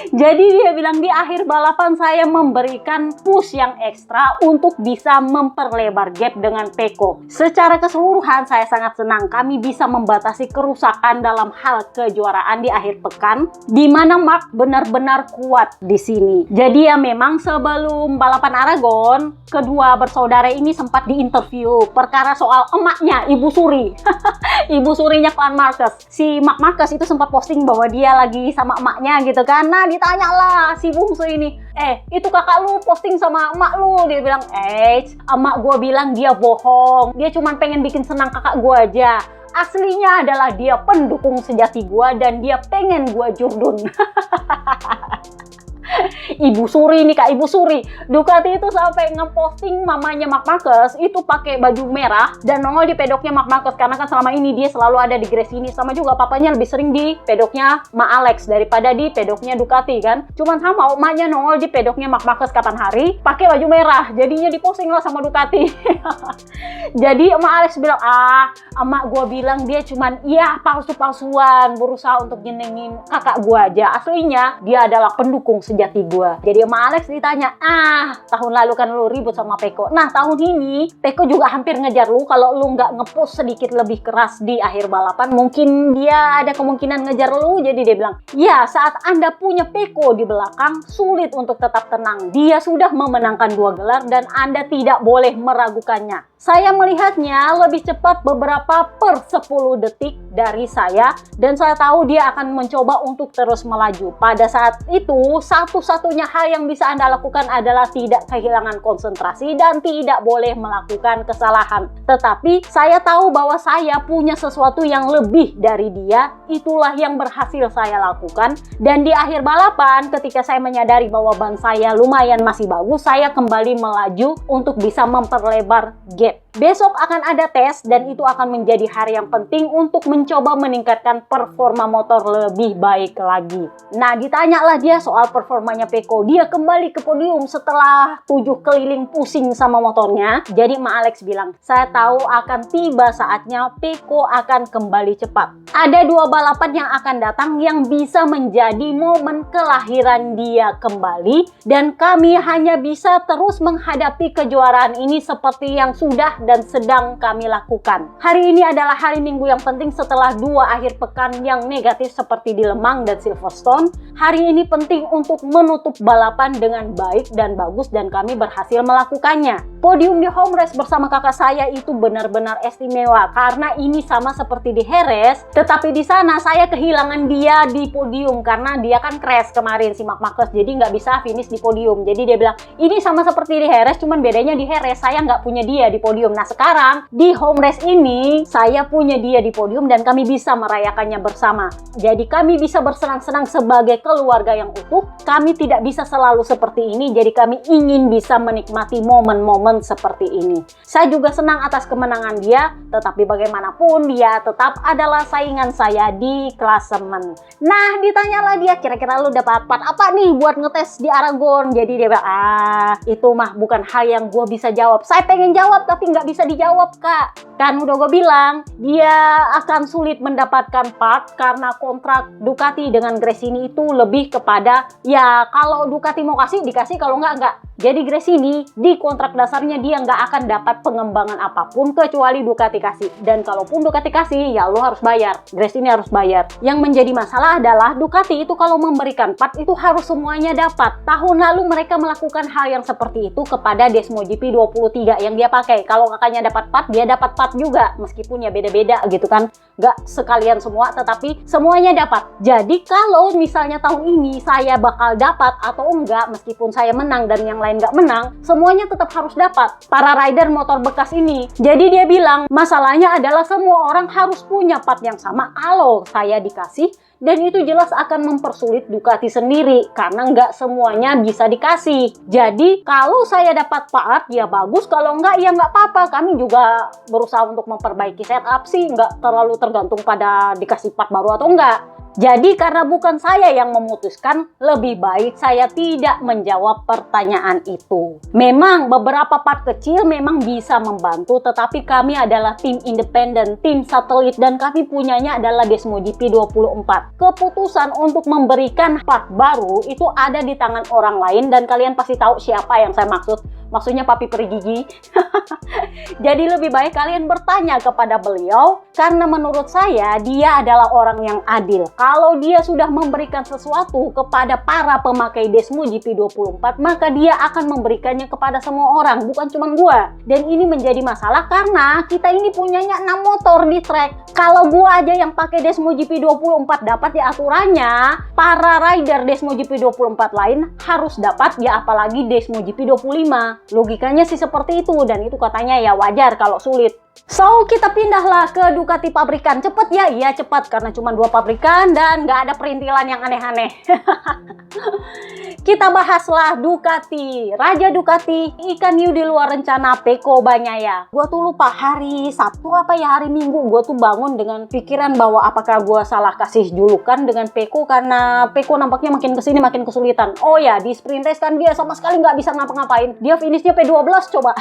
Jadi dia bilang di akhir balapan saya memberikan push yang ekstra untuk bisa memperlebar gap dengan Pecco. Secara keseluruhan saya sangat senang kami bisa membatasi kerusakan dalam hal kejuaraan di akhir pekan, di mana Mark benar-benar kuat di sini. Jadi ya memang sebelum balapan Aragon, kedua bersaudara ini sempat diinterview perkara soal emaknya, Ibu Suri. Ibu Surinya Clan Marquez. Si Mark Marquez itu sempat posting bahwa dia lagi sama emaknya gitu kan. Nah ditanyalah si bungsu ini, itu kakak lu posting sama emak lu. Dia bilang, emak gue bilang dia bohong. Dia cuma pengen bikin senang kakak gue aja. Aslinya adalah dia pendukung sejati gue dan dia pengen gue jurdun. Ibu Suri nih kak, Ibu Suri. Ducati itu sampai ngeposting mamanya Marc Marquez itu pakai baju merah dan nongol di pedoknya Marc Marquez karena kan selama ini dia selalu ada di Gresini, sama juga papanya lebih sering di pedoknya Ma Alex daripada di pedoknya Ducati kan. Cuman sama emaknya nongol di pedoknya Marc Marquez kapan hari pakai baju merah, jadinya diposting lah sama Ducati. Jadi Ma Alex bilang, emak gua bilang dia cuman palsu-palsuan berusaha untuk nyenengin kakak gua aja. Aslinya dia adalah pendukung sejati gua. Jadi Emak Alex ditanya, tahun lalu kan lu ribut sama Pecco. Nah tahun ini Pecco juga hampir ngejar lu. Kalau lu nggak ngepush sedikit lebih keras di akhir balapan, mungkin dia ada kemungkinan ngejar lu. Jadi dia bilang, ya saat Anda punya Pecco di belakang, sulit untuk tetap tenang. Dia sudah memenangkan 2 gelar dan Anda tidak boleh meragukannya. Saya melihatnya lebih cepat beberapa per 10 detik dari saya, dan saya tahu dia akan mencoba untuk terus melaju. Pada saat itu, satu-satunya hal yang bisa Anda lakukan adalah tidak kehilangan konsentrasi dan tidak boleh melakukan kesalahan. Tetapi saya tahu bahwa saya punya sesuatu yang lebih dari dia, itulah yang berhasil saya lakukan. Dan di akhir balapan, ketika saya menyadari bahwa ban saya lumayan masih bagus, saya kembali melaju untuk bisa memperlebar gap. Besok akan ada tes dan itu akan menjadi hari yang penting untuk mencoba meningkatkan performa motor lebih baik lagi. Nah, ditanyalah dia soal performanya Peko. Dia kembali ke podium setelah 7 keliling pusing sama motornya. Jadi Ma Alex bilang, saya tahu akan tiba saatnya Peko akan kembali cepat. Ada 2 balapan yang akan datang yang bisa menjadi momen kelahiran dia kembali, dan kami hanya bisa terus menghadapi kejuaraan ini seperti yang sudah dan sedang kami lakukan. Hari ini adalah hari Minggu yang penting setelah 2 akhir pekan yang negatif seperti di Lemang dan Silverstone. Hari ini penting untuk menutup balapan dengan baik dan bagus, dan kami berhasil melakukannya. Podium di home race bersama kakak saya itu benar-benar istimewa karena ini sama seperti di Jerez, tetapi di sana saya kehilangan dia di podium karena dia kan crash kemarin si Marc Marquez, jadi nggak bisa finish di podium. Jadi dia bilang ini sama seperti di Jerez, cuman bedanya di Jerez saya nggak punya dia di podium. Nah, sekarang di home race ini saya punya dia di podium dan kami bisa merayakannya bersama. Jadi kami bisa bersenang-senang sebagai keluarga yang utuh. Kami tidak bisa selalu seperti ini, jadi kami ingin bisa menikmati momen-momen seperti ini. Saya juga senang atas kemenangan dia, tetapi bagaimanapun dia tetap adalah saingan saya di klasemen. Nah, ditanyalah dia, kira-kira lu dapat part apa nih buat ngetes di Aragon? Jadi dia bilang, itu mah bukan hal yang gue bisa jawab. Saya pengen jawab tapi nggak bisa dijawab, Kak. Kan udah gue bilang, dia akan sulit mendapatkan part karena kontrak Ducati dengan Gresini itu lebih kepada, ya kalau Ducati mau kasih, dikasih, kalau enggak. Jadi Gresini di kontrak dasarnya dia nggak akan dapat pengembangan apapun kecuali Ducati kasih. Dan kalaupun Ducati kasih, ya lo harus bayar. Gresini harus bayar. Yang menjadi masalah adalah Ducati itu kalau memberikan part itu harus semuanya dapat. Tahun lalu mereka melakukan hal yang seperti itu kepada Desmo GP23 yang dia pakai. Kalau kakaknya dapat part, dia dapat part juga. Meskipun ya beda-beda gitu kan. Nggak sekalian semua, tetapi semuanya dapat. Jadi kalau misalnya tahun ini saya bakal dapat atau enggak, meskipun saya menang dan yang lain nggak menang, semuanya tetap harus dapat. Para rider motor bekas ini. Jadi dia bilang, masalahnya adalah semua orang harus punya part yang sama. Kalau saya dikasih, dan itu jelas akan mempersulit Ducati sendiri karena nggak semuanya bisa dikasih. Jadi kalau saya dapat part ya bagus, kalau nggak ya nggak apa-apa. Kami juga berusaha untuk memperbaiki setup sih, nggak terlalu tergantung pada dikasih part baru atau enggak. Jadi karena bukan saya yang memutuskan, lebih baik saya tidak menjawab pertanyaan itu. Memang beberapa part kecil memang bisa membantu, tetapi kami adalah tim independen, tim satelit, dan kami punyanya adalah Desmo GP24. Keputusan untuk memberikan part baru itu ada di tangan orang lain, dan kalian pasti tahu siapa yang saya maksud. Maksudnya Papi Perigigi. Jadi lebih baik kalian bertanya kepada beliau, karena menurut saya dia adalah orang yang adil. Kalau dia sudah memberikan sesuatu kepada para pemakai Desmo GP24, maka dia akan memberikannya kepada semua orang, bukan cuma gua. Dan ini menjadi masalah karena kita ini punyanya 6 motor di track. Kalau gua aja yang pakai Desmo GP24 dapat ya aturannya, para rider Desmo GP24 lain harus dapat ya, apalagi Desmo GP25. Logikanya sih seperti itu, dan itu katanya ya wajar kalau sulit. So, kita pindahlah ke Ducati pabrikan. Cepet ya? Iya cepet, karena cuma 2 pabrikan dan nggak ada perintilan yang aneh-aneh. Kita bahaslah Ducati. Raja Ducati, ikan hiu di luar rencana, Pecco Bagnaia. Gue tuh lupa hari Sabtu apa ya hari Minggu, gue tuh bangun dengan pikiran bahwa apakah gue salah kasih julukan dengan Pecco karena Pecco nampaknya makin kesini makin kesulitan. Oh ya, di sprint race kan dia sama sekali nggak bisa ngapa-ngapain. Dia finishnya P12 coba.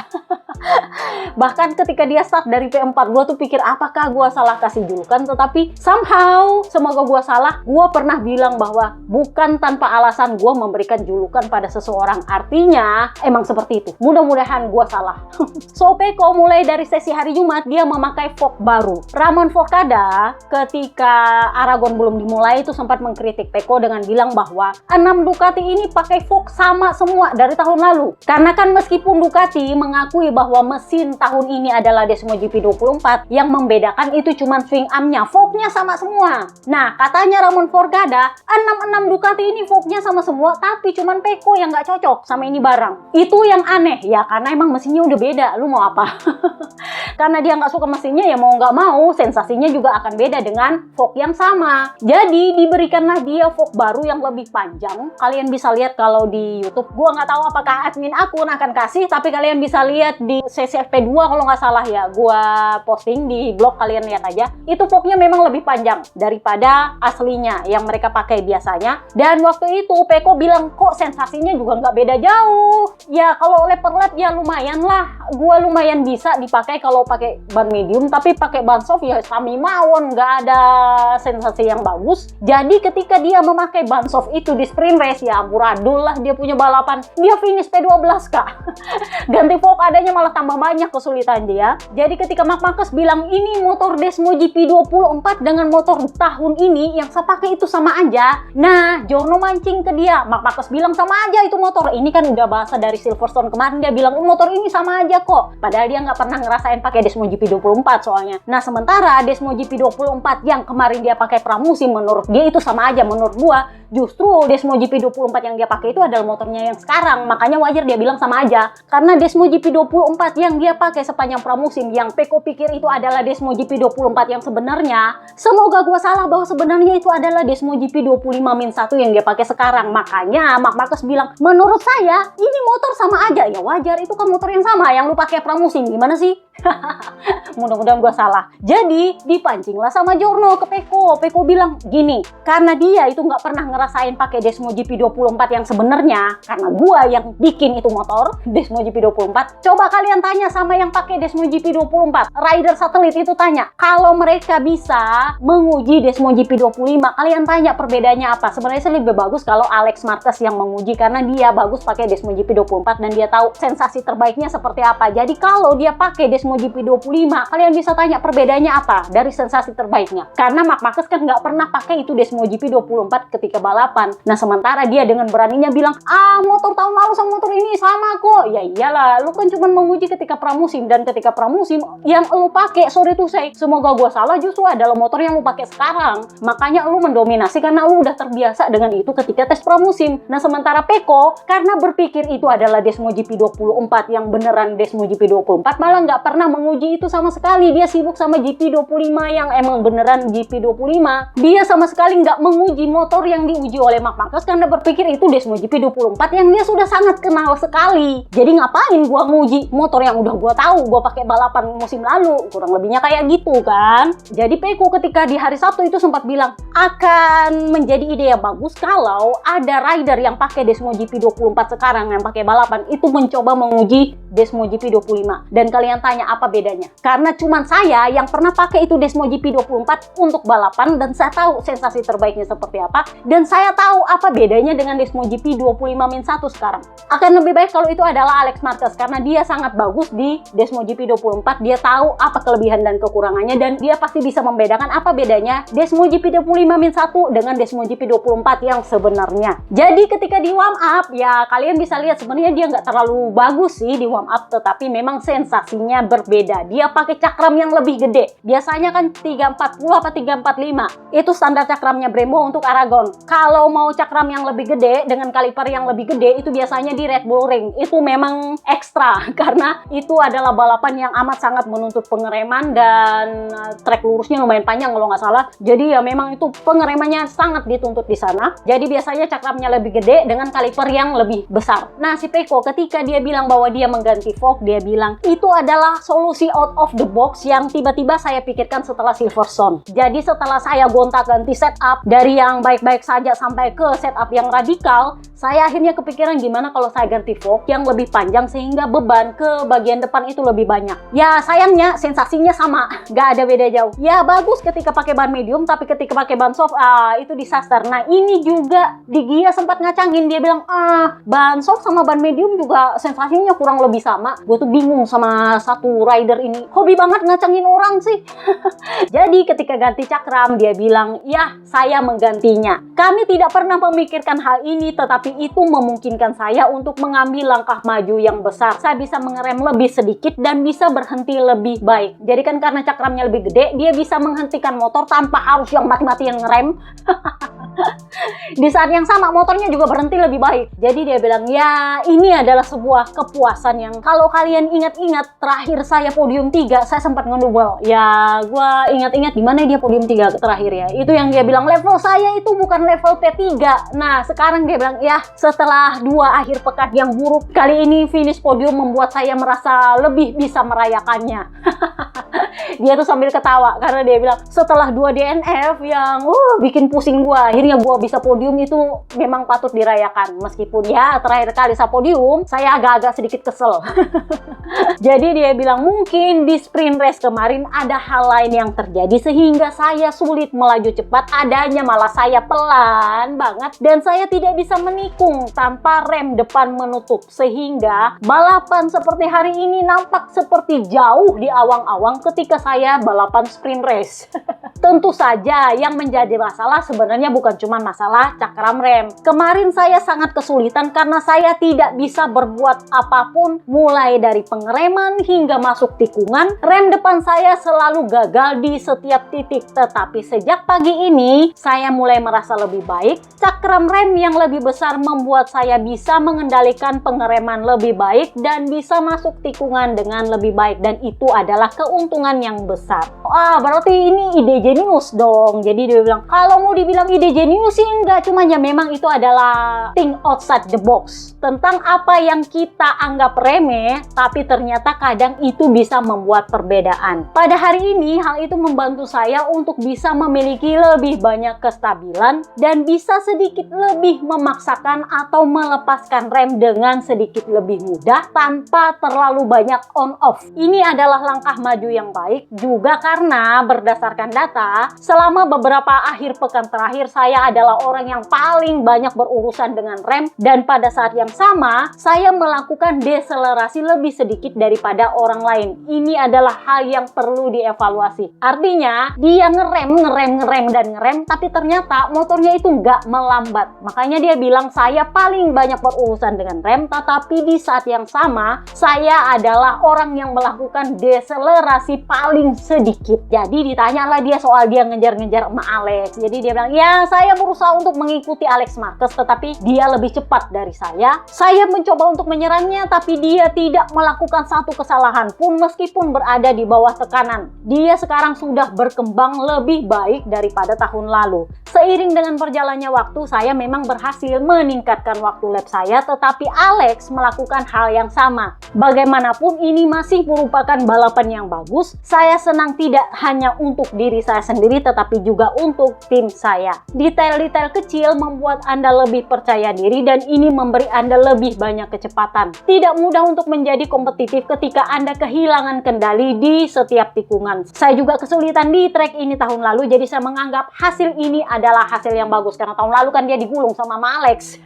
Bahkan ketika dia start anak dari P4. Gue tuh pikir apakah gue salah kasih julukan, tetapi somehow, semoga gue salah, gue pernah bilang bahwa bukan tanpa alasan gue memberikan julukan pada seseorang. Artinya emang seperti itu. Mudah-mudahan gue salah. So Peko mulai dari sesi hari Jumat dia memakai fork baru. Ramon Forcada ketika Aragon belum dimulai itu sempat mengkritik Peko dengan bilang bahwa 6 Ducati ini pakai fork sama semua dari tahun lalu. Karena kan meskipun Ducati mengakui bahwa mesin tahun ini adalah Desmo GP24, yang membedakan itu cuma swing armnya, forknya sama semua. Nah, katanya Ramon Forcada 6 Ducati ini forknya sama semua, tapi cuman Peko yang nggak cocok sama ini barang. Itu yang aneh ya, karena emang mesinnya udah beda, lu mau apa? Karena dia nggak suka mesinnya, ya mau nggak mau sensasinya juga akan beda dengan fork yang sama. Jadi diberikanlah dia fork baru yang lebih panjang. Kalian bisa lihat kalau di YouTube, gua nggak tahu apakah admin akun akan kasih, tapi kalian bisa lihat di sesi FP2 kalau nggak salah ya, gua posting di blog, kalian lihat aja. Itu forknya memang lebih panjang daripada aslinya yang mereka pakai biasanya. Dan waktu itu Peko bilang kok sensasinya juga nggak beda jauh. Ya kalau lap per lap ya lumayan lah. Gua lumayan bisa dipakai kalau pakai ban medium, tapi pakai ban soft ya sami mawon, nggak ada sensasi yang bagus. Jadi ketika dia memakai ban soft itu di sprint race, ya amburadul lah dia punya balapan. Dia finish P12 kak. Ganti fork adanya malah tambah banyak kesulitan dia. Jadi ketika Marc Marquez bilang ini motor Desmo GP24 dengan motor tahun ini yang saya pakai itu sama aja. Nah, Giorno mancing ke dia. Marc Marquez bilang sama aja itu motor. Ini kan udah bahasa dari Silverstone kemarin, dia bilang motor ini sama aja kok. Padahal dia nggak pernah ngerasain pakai Desmo GP24 soalnya. Nah, sementara Desmo GP24 yang kemarin dia pakai pramusim, menurut dia itu sama aja. Menurut gua justru Desmo GP24 yang dia pakai itu adalah motornya yang sekarang. Makanya wajar dia bilang sama aja. Karena Desmo GP24 yang dia pakai sepanjang pramusim, yang Peko pikir itu adalah Desmo GP24 yang sebenarnya, semoga gua salah bahwa sebenarnya itu adalah Desmo GP25-1 yang dia pakai sekarang. Makanya Marc Marquez bilang, menurut saya ini motor sama aja. Ya wajar, itu kan motor yang sama yang lu pakai pramusim. Gimana sih? Mudah-mudahan gue salah. Jadi dipancinglah sama Giorno ke Peko. Peko bilang gini, karena dia itu nggak pernah ngerasain pakai Desmo GP24 yang sebenarnya, karena gue yang bikin itu motor Desmo GP24. Coba kalian tanya sama yang pakai Desmo GP24, rider satelit itu tanya, kalau mereka bisa menguji Desmo GP25, kalian tanya perbedaannya apa. Sebenarnya sih lebih bagus kalau Alex Marquez yang menguji, karena dia bagus pakai Desmo GP24 dan dia tahu sensasi terbaiknya seperti apa. Jadi kalau dia pakai Desmo GP25, kalian bisa tanya perbedaannya apa dari sensasi terbaiknya. Karena Marc Marquez kan nggak pernah pakai itu Desmo GP24 ketika balapan. Nah, sementara dia dengan beraninya bilang, motor tahun lalu sama motor ini sama kok. Ya iyalah, lu kan cuma menguji ketika pramusim, dan ketika pramusim yang lu pakai, sorry to say, semoga gua salah, justru adalah motor yang lu pakai sekarang. Makanya lu mendominasi karena lu udah terbiasa dengan itu ketika tes pramusim. Nah, sementara Peko karena berpikir itu adalah Desmo GP24 yang beneran Desmo GP24, malah nggak pernah menguji itu sama sekali. Dia sibuk sama GP25 yang emang beneran GP25. Dia sama sekali nggak menguji motor yang diuji oleh Marc Marquez karena berpikir itu Desmo GP24 yang dia sudah sangat kenal sekali. Jadi ngapain gua nguji motor yang udah gua tahu, gua pakai balapan musim lalu. Kurang lebihnya kayak gitu kan. Jadi Peko ketika di hari Sabtu itu sempat bilang akan menjadi ide yang bagus kalau ada rider yang pakai Desmo GP24 sekarang yang pakai balapan itu mencoba menguji Desmo GP25. Dan kalian tanya apa bedanya? Karena cuman saya yang pernah pakai itu Desmo GP24 untuk balapan, dan saya tahu sensasi terbaiknya seperti apa, dan saya tahu apa bedanya dengan Desmo GP25-1 sekarang. Akan lebih baik kalau itu adalah Alex Marquez, karena dia sangat bagus di Desmo GP24. Dia tahu apa kelebihan dan kekurangannya, dan dia pasti bisa membedakan apa bedanya Desmo GP25-1 dengan Desmo GP24 yang sebenarnya. Jadi ketika di warm up, ya kalian bisa lihat sebenarnya dia nggak terlalu bagus sih di warm up, tetapi memang sensasinya berbeda. Dia pakai cakram yang lebih gede. Biasanya kan 340 apa 345. Itu standar cakramnya Brembo untuk Aragon. Kalau mau cakram yang lebih gede dengan kaliper yang lebih gede, itu biasanya di Red Bull Ring. Itu memang ekstra karena itu adalah balapan yang amat sangat menuntut pengereman, dan trek lurusnya lumayan panjang kalau nggak salah. Jadi ya memang itu pengeremannya sangat dituntut di sana. Jadi biasanya cakramnya lebih gede dengan kaliper yang lebih besar. Nah, si Peko ketika dia bilang bahwa dia mengganti fork, dia bilang itu adalah solusi out of the box yang tiba-tiba saya pikirkan setelah Silverstone. Jadi setelah saya gonta-ganti setup dari yang baik-baik saja sampai ke setup yang radikal, saya akhirnya kepikiran gimana kalau saya ganti fork yang lebih panjang sehingga beban ke bagian depan itu lebih banyak. Ya sayangnya sensasinya sama, gak ada beda jauh. Ya bagus ketika pakai ban medium, tapi ketika pakai ban soft, itu disaster. Nah ini juga di Gia sempat ngacangin, dia bilang ban soft sama ban medium juga sensasinya kurang lebih sama. Gue tuh bingung sama satu rider ini, hobi banget ngacangin orang sih. Jadi ketika ganti cakram, dia bilang, ya saya menggantinya. Kami tidak pernah memikirkan hal ini, tetapi itu memungkinkan saya untuk mengambil langkah maju yang besar. Saya bisa mengerem lebih sedikit dan bisa berhenti lebih baik. Jadi kan karena cakramnya lebih gede, dia bisa menghentikan motor tanpa harus yang mati-matian ngerem. Di saat yang sama motornya juga berhenti lebih baik. Jadi dia bilang, ya ini adalah sebuah kepuasan yang kalau kalian ingat-ingat terakhir saya podium 3, saya sempat ngedumel. Ya gua ingat-ingat di mana dia podium 3 terakhir ya. Itu yang dia bilang level saya itu bukan level P3. Nah sekarang dia bilang, ya setelah 2 akhir pekan yang buruk, kali ini finish podium membuat saya merasa lebih bisa merayakannya. Dia tuh sambil ketawa karena dia bilang setelah 2 DNF yang bikin pusing gua, akhirnya gua bisa podium, itu memang patut dirayakan. Meskipun ya terakhir kali saya podium saya agak-agak sedikit kesel. Jadi dia bilang mungkin di sprint race kemarin ada hal lain yang terjadi sehingga saya sulit melaju cepat, adanya malah saya pelan banget dan saya tidak bisa menikung tanpa rem depan menutup, sehingga balapan seperti hari ini nampak seperti jauh di awang-awang ketika saya balapan sprint race. Tentu saja yang menjadi masalah sebenarnya bukan cuma masalah cakram rem. Kemarin saya sangat kesulitan karena saya tidak bisa berbuat apapun, mulai dari pengereman hingga masuk tikungan. Rem depan saya selalu gagal di setiap titik. Tetapi sejak pagi ini saya mulai merasa lebih baik. Cakram rem yang lebih besar membuat saya bisa mengendalikan pengereman lebih baik dan bisa masuk tikungan dengan lebih baik, dan itu adalah keuntungan yang besar. Berarti ini ide jenius dong. Jadi dia bilang kalau mau dibilang ide jenius sih enggak, cuma ya memang itu adalah think outside the box tentang apa yang kita anggap remeh, tapi ternyata kadang itu bisa membuat perbedaan. Pada hari ini hal itu membantu saya untuk bisa memiliki lebih banyak kestabilan dan bisa sedikit lebih memaksakan atau melepaskan rem dengan sedikit lebih mudah tanpa terlalu banyak on off. Ini adalah langkah maju yang baik juga karena berdasarkan data, selama beberapa akhir pekan terakhir saya adalah orang yang paling banyak berurusan dengan rem, dan pada saat yang sama saya melakukan deselerasi lebih sedikit daripada orang lain. Ini adalah hal yang perlu dievaluasi. Artinya dia ngerem tapi ternyata motornya itu nggak melambat. Makanya dia bilang saya paling banyak berurusan dengan rem, tetapi di saat yang sama saya adalah orang yang melakukan deselerasi paling sedikit. Jadi ditanyalah dia soal dia ngejar-ngejar sama Alex. Jadi dia bilang, ya saya berusaha untuk mengikuti Alex Marquez, tetapi dia lebih cepat dari saya. Saya mencoba untuk menyerangnya, tapi dia tidak melakukan satu kesalahan pun meskipun berada di bawah tekanan. Dia sekarang sudah berkembang lebih baik daripada tahun lalu. Seiring dengan berjalannya waktu, saya memang berhasil meningkatkan waktu lap saya, tetapi Alex melakukan hal yang sama. Bagaimanapun ini masih merupakan balapan yang bagus. Saya senang tidak hanya untuk diri saya sendiri, tetapi juga untuk tim saya. Detail-detail kecil membuat Anda lebih percaya diri dan ini memberi Anda lebih banyak kecepatan. Tidak mudah untuk menjadi kompetitif ketika Anda kehilangan kendali di setiap tikungan. Saya juga kesulitan di track ini tahun lalu, jadi saya menganggap hasil ini adalah hasil yang bagus karena tahun lalu kan dia digulung sama Alex.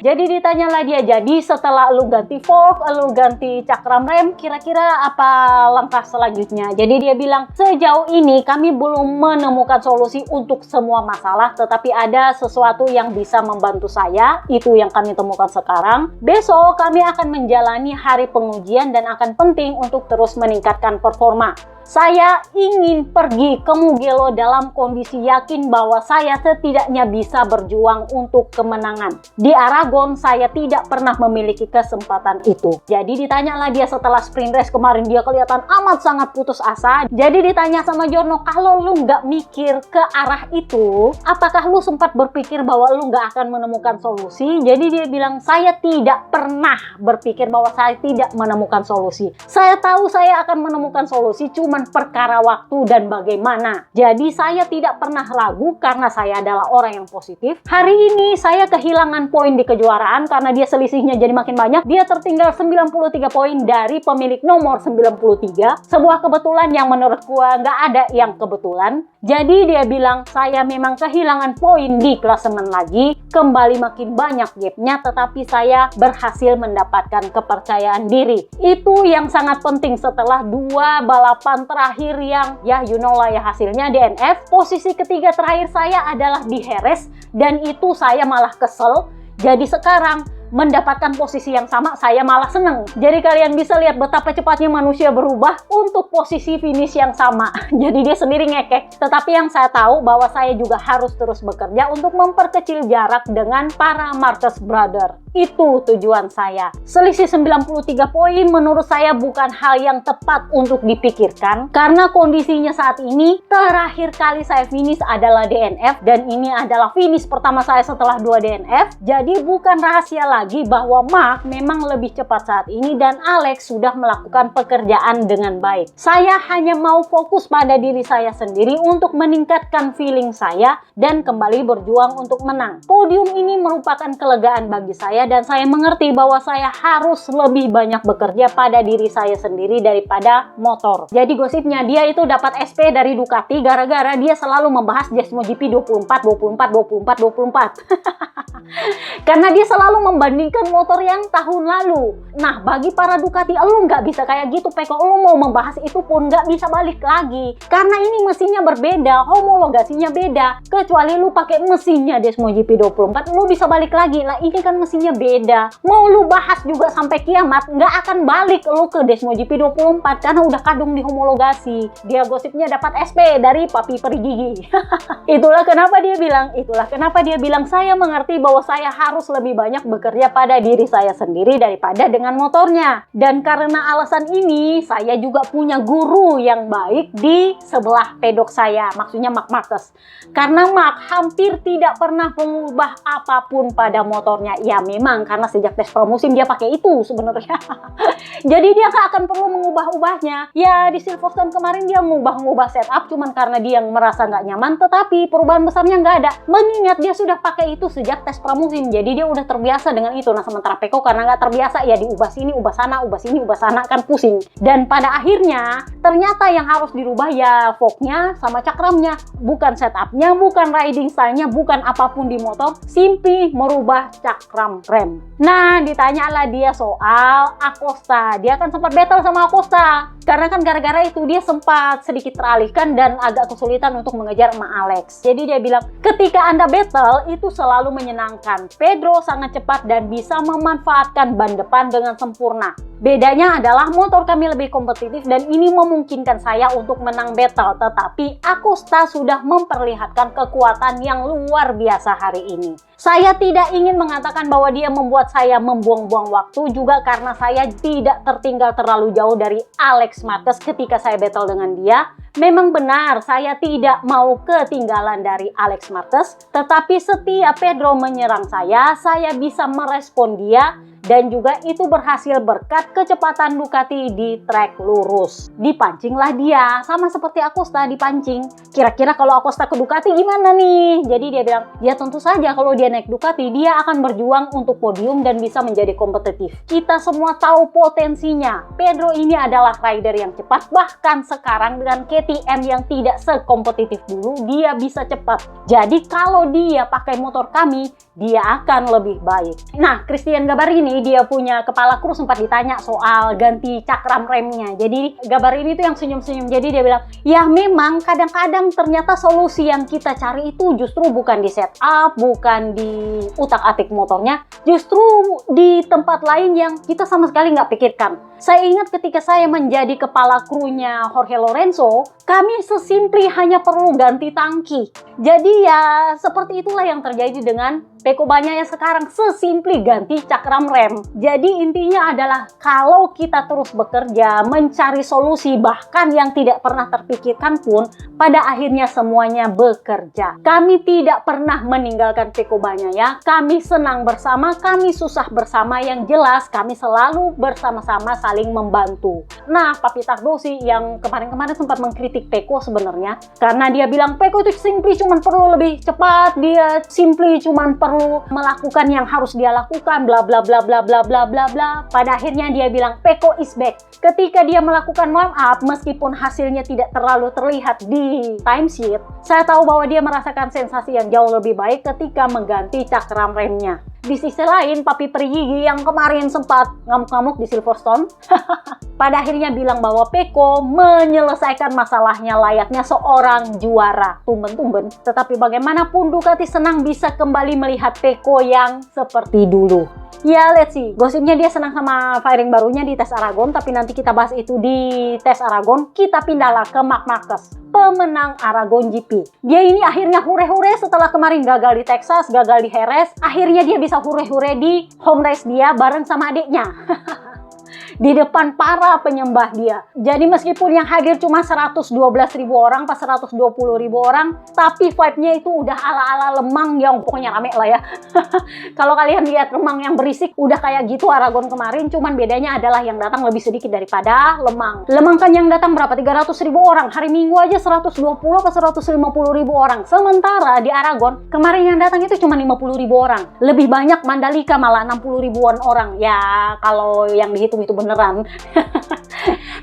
Jadi ditanyalah dia, jadi setelah lu ganti fork, lu ganti cakram rem, kira-kira apa langkah selanjutnya? Jadi dia bilang, sejauh ini kami belum menemukan solusi untuk semua masalah, tetapi ada sesuatu yang bisa membantu saya. Itu yang kami temukan sekarang. Besok kami akan menjalani hari pengujian dan akan penting untuk terus meningkatkan performa. Saya ingin pergi ke Mugello dalam kondisi yakin bahwa saya setidaknya bisa berjuang untuk kemenangan. Di Aragon saya tidak pernah memiliki kesempatan itu. Jadi ditanyalah dia setelah sprint race kemarin, dia kelihatan amat sangat putus asa. Jadi ditanya sama Giorno, kalau lu nggak mikir ke arah itu, apakah lu sempat berpikir bahwa lu nggak akan menemukan solusi? Jadi dia bilang, saya tidak pernah berpikir bahwa saya tidak menemukan solusi. Saya tahu saya akan menemukan solusi, cuman perkara waktu dan bagaimana. Jadi saya tidak pernah ragu karena saya adalah orang yang positif. Hari ini saya kehilangan poin di kejuaraan karena dia selisihnya jadi makin banyak. Dia tertinggal 93 poin dari pemilik nomor 93. Sebuah kebetulan yang menurut gua nggak ada yang kebetulan. Jadi dia bilang, saya memang kehilangan poin di klasemen lagi, kembali makin banyak gapnya, tetapi saya berhasil mendapatkan kepercayaan diri. Itu yang sangat penting setelah 2 balapan terakhir yang ya you know lah ya hasilnya DNF. Posisi ketiga terakhir saya adalah di Jerez dan itu saya malah kesel. Jadi sekarang mendapatkan posisi yang sama, saya malah seneng. Jadi kalian bisa lihat betapa cepatnya manusia berubah untuk posisi finish yang sama. Jadi dia sendiri ngekek. Tetapi yang saya tahu bahwa saya juga harus terus bekerja untuk memperkecil jarak dengan para Marquez Brother. Itu tujuan saya. Selisih 93 poin menurut saya bukan hal yang tepat untuk dipikirkan. Karena kondisinya saat ini, terakhir kali saya finish adalah DNF. Dan ini adalah finish pertama saya setelah 2 DNF. Jadi bukan rahasia lagi bahwa Mark memang lebih cepat saat ini dan Alex sudah melakukan pekerjaan dengan baik. Saya hanya mau fokus pada diri saya sendiri untuk meningkatkan feeling saya dan kembali berjuang untuk menang. Podium ini merupakan kelegaan bagi saya dan saya mengerti bahwa saya harus lebih banyak bekerja pada diri saya sendiri daripada motor. Jadi gosipnya dia itu dapat SP dari Ducati gara-gara dia selalu membahas GP 24, 24, 24, 24. Karena dia selalu membandingkan motor yang tahun lalu. Nah, bagi para Ducati, lu nggak bisa kayak gitu, Peko. Lu mau membahas itu pun nggak bisa balik lagi. Karena ini mesinnya berbeda, homologasinya beda. Kecuali lu pakai mesinnya Desmo GP 24, lu bisa balik lagi. Lah, ini kan mesinnya beda. Mau lu bahas juga sampai kiamat, nggak akan balik lu ke Desmo GP 24 karena udah kadung di homologasi. Dia gosipnya dapat SP dari Papi Perigigi. Itulah kenapa dia bilang, saya mengerti bahwa saya harus lebih banyak bekerja pada diri saya sendiri daripada dengan motornya. Dan karena alasan ini, saya juga punya guru yang baik di sebelah pedok saya, maksudnya Marc Marquez. Karena Marc hampir tidak pernah mengubah apapun pada motornya. Ya memang karena sejak tes pramusim dia pakai itu sebenarnya. Jadi dia nggak akan perlu mengubah-ubahnya. Ya di Silverstone kemarin dia mengubah setup cuman karena dia merasa nggak nyaman, tetapi perubahan besarnya nggak ada. Mengingat dia sudah pakai itu sejak tes pramusim, jadi dia udah terbiasa dengan itu. Nah sementara Peko karena nggak terbiasa, ya diubah sini, ubah sana, ubah sini, ubah sana, kan pusing. Dan pada akhirnya ternyata yang harus dirubah ya forknya sama cakramnya, bukan setupnya, bukan riding stylenya, bukan apapun di motor, simply merubah cakram rem. Nah ditanyalah dia soal Acosta, dia kan sempat battle sama Acosta karena kan gara-gara itu dia sempat sedikit teralihkan dan agak kesulitan untuk mengejar sama Alex. Jadi dia bilang, ketika Anda battle itu selalu menyenangkan. Pedro sangat cepat dan bisa memanfaatkan ban depan dengan sempurna. Bedanya adalah motor kami lebih kompetitif dan ini memungkinkan saya untuk menang battle, tetapi Acosta sudah memperlihatkan kekuatan yang luar biasa hari ini. Saya tidak ingin mengatakan bahwa dia membuat saya membuang-buang waktu, juga karena saya tidak tertinggal terlalu jauh dari Alex Marquez ketika saya battle dengan dia. Memang benar, saya tidak mau ketinggalan dari Alex Marquez, tetapi setiap Pedro menyerang saya bisa merespon dia, dan juga itu berhasil berkat kecepatan Ducati di trek lurus. Dipancinglah dia, sama seperti Acosta dipancing. Kira-kira kalau Acosta ke Ducati gimana nih? Jadi dia bilang, ya tentu saja kalau dia naik Ducati, dia akan berjuang untuk podium dan bisa menjadi kompetitif. Kita semua tahu potensinya. Pedro ini adalah rider yang cepat, bahkan sekarang dengan KTM yang tidak sekompetitif dulu, dia bisa cepat. Jadi kalau dia pakai motor kami, dia akan lebih baik. Nah, Christian Gabarini, dia punya kepala kru, sempat ditanya soal ganti cakram remnya. Jadi Gabarini itu yang senyum-senyum. Jadi dia bilang, ya memang kadang-kadang ternyata solusi yang kita cari itu justru bukan di setup, bukan di utak-atik motornya, justru di tempat lain yang kita sama sekali nggak pikirkan. Saya ingat ketika saya menjadi kepala krunya Jorge Lorenzo, kami sesimpli hanya perlu ganti tangki. Jadi ya seperti itulah yang terjadi dengan Peko Bagnaia sekarang, sesimpli ganti cakram rem. Jadi intinya adalah kalau kita terus bekerja, mencari solusi bahkan yang tidak pernah terpikirkan pun, pada akhirnya semuanya bekerja. Kami tidak pernah meninggalkan Peko Bagnaia, kami senang bersama, kami susah bersama, yang jelas kami selalu bersama-sama saling membantu. Nah, Papi Tardosi yang kemarin-kemarin sempat mengkritik Peko sebenarnya, karena dia bilang Peko itu simply cuman perlu lebih cepat, dia simply cuman perlu melakukan yang harus dia lakukan, bla bla bla bla bla bla bla bla. Pada akhirnya dia bilang Peko is back. Ketika dia melakukan warm up, meskipun hasilnya tidak terlalu terlihat di timesheet, saya tahu bahwa dia merasakan sensasi yang jauh lebih baik ketika mengganti cakram remnya. Di sisi lain, Papi Perigi yang kemarin sempat ngamuk-ngamuk di Silverstone, pada akhirnya bilang bahwa Peko menyelesaikan masalahnya layaknya seorang juara. Tumben-tumben. Tetapi bagaimanapun Ducati senang bisa kembali melihat Peko yang seperti dulu. Ya, let's see. Gosipnya dia senang sama fairing barunya di tes Aragon, tapi nanti kita bahas itu di tes Aragon. Kita pindahlah ke Marc Marquez, pemenang Aragon GP. Dia ini akhirnya hure-hure setelah kemarin gagal di Texas, gagal di Jerez. Akhirnya dia bisa hure-hure di home race dia bareng sama adiknya. Di depan para penyembah dia. Jadi meskipun yang hadir cuma 112.000 orang, pas 120.000 orang, tapi vibe-nya itu udah ala-ala Lemang yang pokoknya rame lah ya. Kalau kalian lihat Lemang yang berisik, udah kayak gitu Aragon kemarin, cuman bedanya adalah yang datang lebih sedikit daripada Lemang. Lemang kan yang datang berapa? 300.000 orang. Hari Minggu aja 120 atau 150.000 orang. Sementara di Aragon, kemarin yang datang itu cuma 50.000 orang. Lebih banyak Mandalika malah 60 ribuan orang. Ya, kalau yang dihitung itu beneran.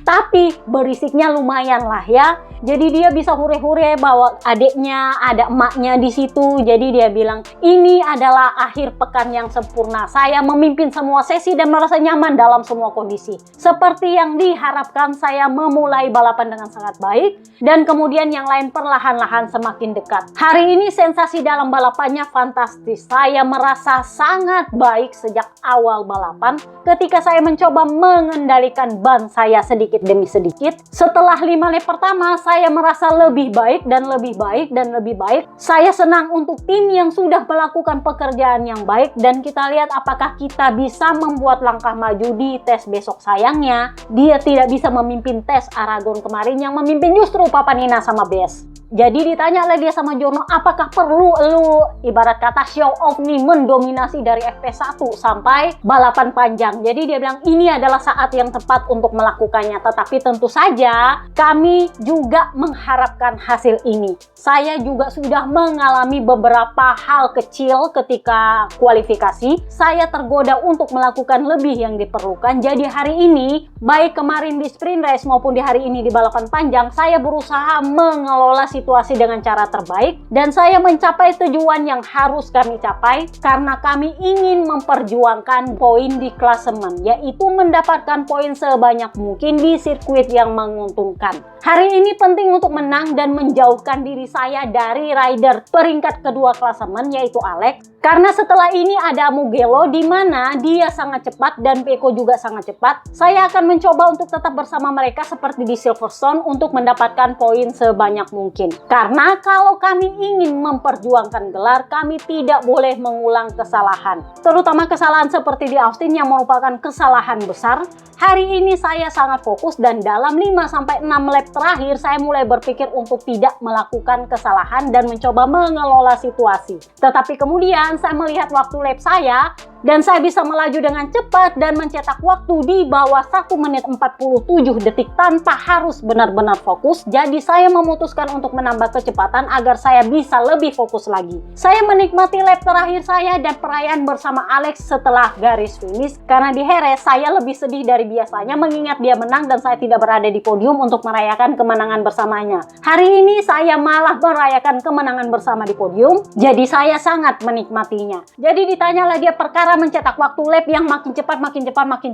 Tapi berisiknya lumayan lah ya. Jadi dia bisa hure-hure bawa adiknya, ada emaknya di situ. Jadi dia bilang, ini adalah akhir pekan yang sempurna. Saya memimpin semua sesi dan merasa nyaman dalam semua kondisi. Seperti yang diharapkan, saya memulai balapan dengan sangat baik. Dan kemudian yang lain perlahan-lahan semakin dekat. Hari ini sensasi dalam balapannya fantastis. Saya merasa sangat baik sejak awal balapan. Ketika saya mencoba mengendalikan ban saya sedikit demi sedikit. Setelah 5 lap pertama, saya merasa lebih baik dan lebih baik dan lebih baik. Saya senang untuk tim yang sudah melakukan pekerjaan yang baik dan kita lihat apakah kita bisa membuat langkah maju di tes besok. Sayangnya, dia tidak bisa memimpin tes Aragon kemarin, yang memimpin justru Papa Nina sama Bes. Jadi ditanya lagi dia sama Jono, apakah perlu lu ibarat kata show off nih mendominasi dari FP1 sampai balapan panjang. Jadi dia bilang ini adalah saat yang tepat untuk melakukannya. Tetapi tentu saja kami juga mengharapkan hasil ini. Saya juga sudah mengalami beberapa hal kecil ketika kualifikasi. Saya tergoda untuk melakukan lebih yang diperlukan. Jadi hari ini, baik kemarin di sprint race maupun di hari ini di balapan panjang, saya berusaha mengelola situasi dengan cara terbaik dan saya mencapai tujuan yang harus kami capai karena kami ingin memperjuangkan poin di klasemen, yaitu mendapatkan poin sebanyak mungkin di sirkuit yang menguntungkan. Hari ini penting untuk menang dan menjauhkan diri saya dari rider peringkat kedua klasemen, yaitu Alex. Karena setelah ini ada Mugello di mana dia sangat cepat dan Peko juga sangat cepat. Saya akan mencoba untuk tetap bersama mereka seperti di Silverstone untuk mendapatkan poin sebanyak mungkin. Karena kalau kami ingin memperjuangkan gelar, kami tidak boleh mengulang kesalahan. Terutama kesalahan seperti di Austin yang merupakan kesalahan besar. Hari ini saya sangat fokus dan dalam 5-6 lap terakhir saya mulai berpikir untuk tidak melakukan kesalahan dan mencoba mengelola situasi. Tetapi kemudian saya melihat waktu lap saya dan saya bisa melaju dengan cepat dan mencetak waktu di bawah 1 menit 47 detik tanpa harus benar-benar fokus. Jadi saya memutuskan untuk menambah kecepatan agar saya bisa lebih fokus lagi. Saya menikmati lap terakhir saya dan perayaan bersama Alex setelah garis finish. Karena di Jerez saya lebih sedih dari biasanya mengingat dia menang dan saya tidak berada di podium untuk merayakan kemenangan bersamanya. Hari ini saya malah merayakan kemenangan bersama di podium. Jadi saya sangat menikmatinya. Jadi ditanyalah dia perkara cara mencetak waktu lap yang makin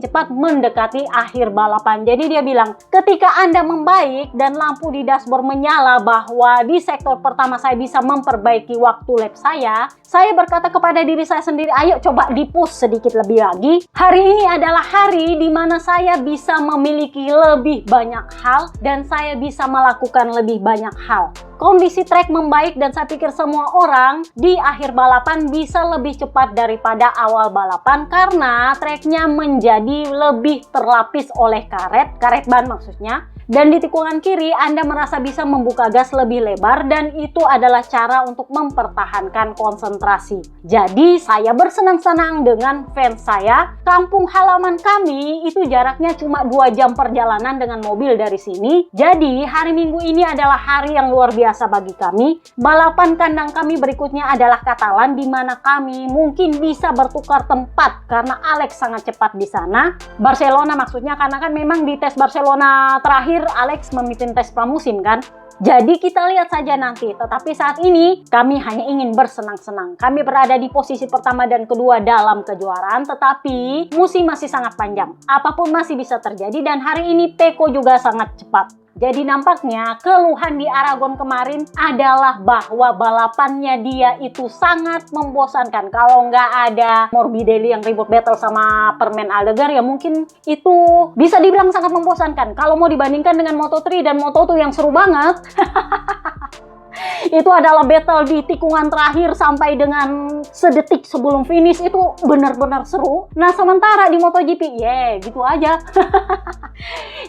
cepat mendekati akhir balapan. Jadi dia bilang, ketika Anda membaik dan lampu di dashboard menyala bahwa di sektor pertama saya bisa memperbaiki waktu lap saya berkata kepada diri saya sendiri, ayo coba di-push sedikit lebih lagi. Hari ini adalah hari di mana saya bisa memiliki lebih banyak hal dan saya bisa melakukan lebih banyak hal. Kondisi trek membaik dan saya pikir semua orang di akhir balapan bisa lebih cepat daripada awal balapan karena treknya menjadi lebih terlapis oleh karet ban maksudnya. Dan di tikungan kiri Anda merasa bisa membuka gas lebih lebar dan itu adalah cara untuk mempertahankan konsentrasi. Jadi saya bersenang-senang dengan fans saya. Kampung halaman kami itu jaraknya cuma 2 jam perjalanan dengan mobil dari sini. Jadi hari Minggu ini adalah hari yang luar biasa bagi kami. Balapan kandang kami berikutnya adalah Catalan di mana kami mungkin bisa bertukar tempat karena Alex sangat cepat di sana. Barcelona maksudnya karena kan memang di tes Barcelona terakhir Alex memimpin tes pramusim kan. Jadi kita lihat saja nanti. Tetapi saat ini kami hanya ingin bersenang-senang. Kami berada di posisi pertama dan kedua dalam kejuaraan. Tetapi musim masih sangat panjang. Apapun masih bisa terjadi dan hari ini Pecco juga sangat cepat. Jadi nampaknya keluhan di Aragon kemarin adalah bahwa balapannya dia itu sangat membosankan. Kalau nggak ada Morbidelli yang ribut battle sama Permen Aldegar ya mungkin itu bisa dibilang sangat membosankan. Kalau mau dibandingkan dengan Moto3 dan Moto2 yang seru banget. Itu adalah battle di tikungan terakhir sampai dengan sedetik sebelum finish itu benar-benar seru. Nah sementara di MotoGP gitu aja.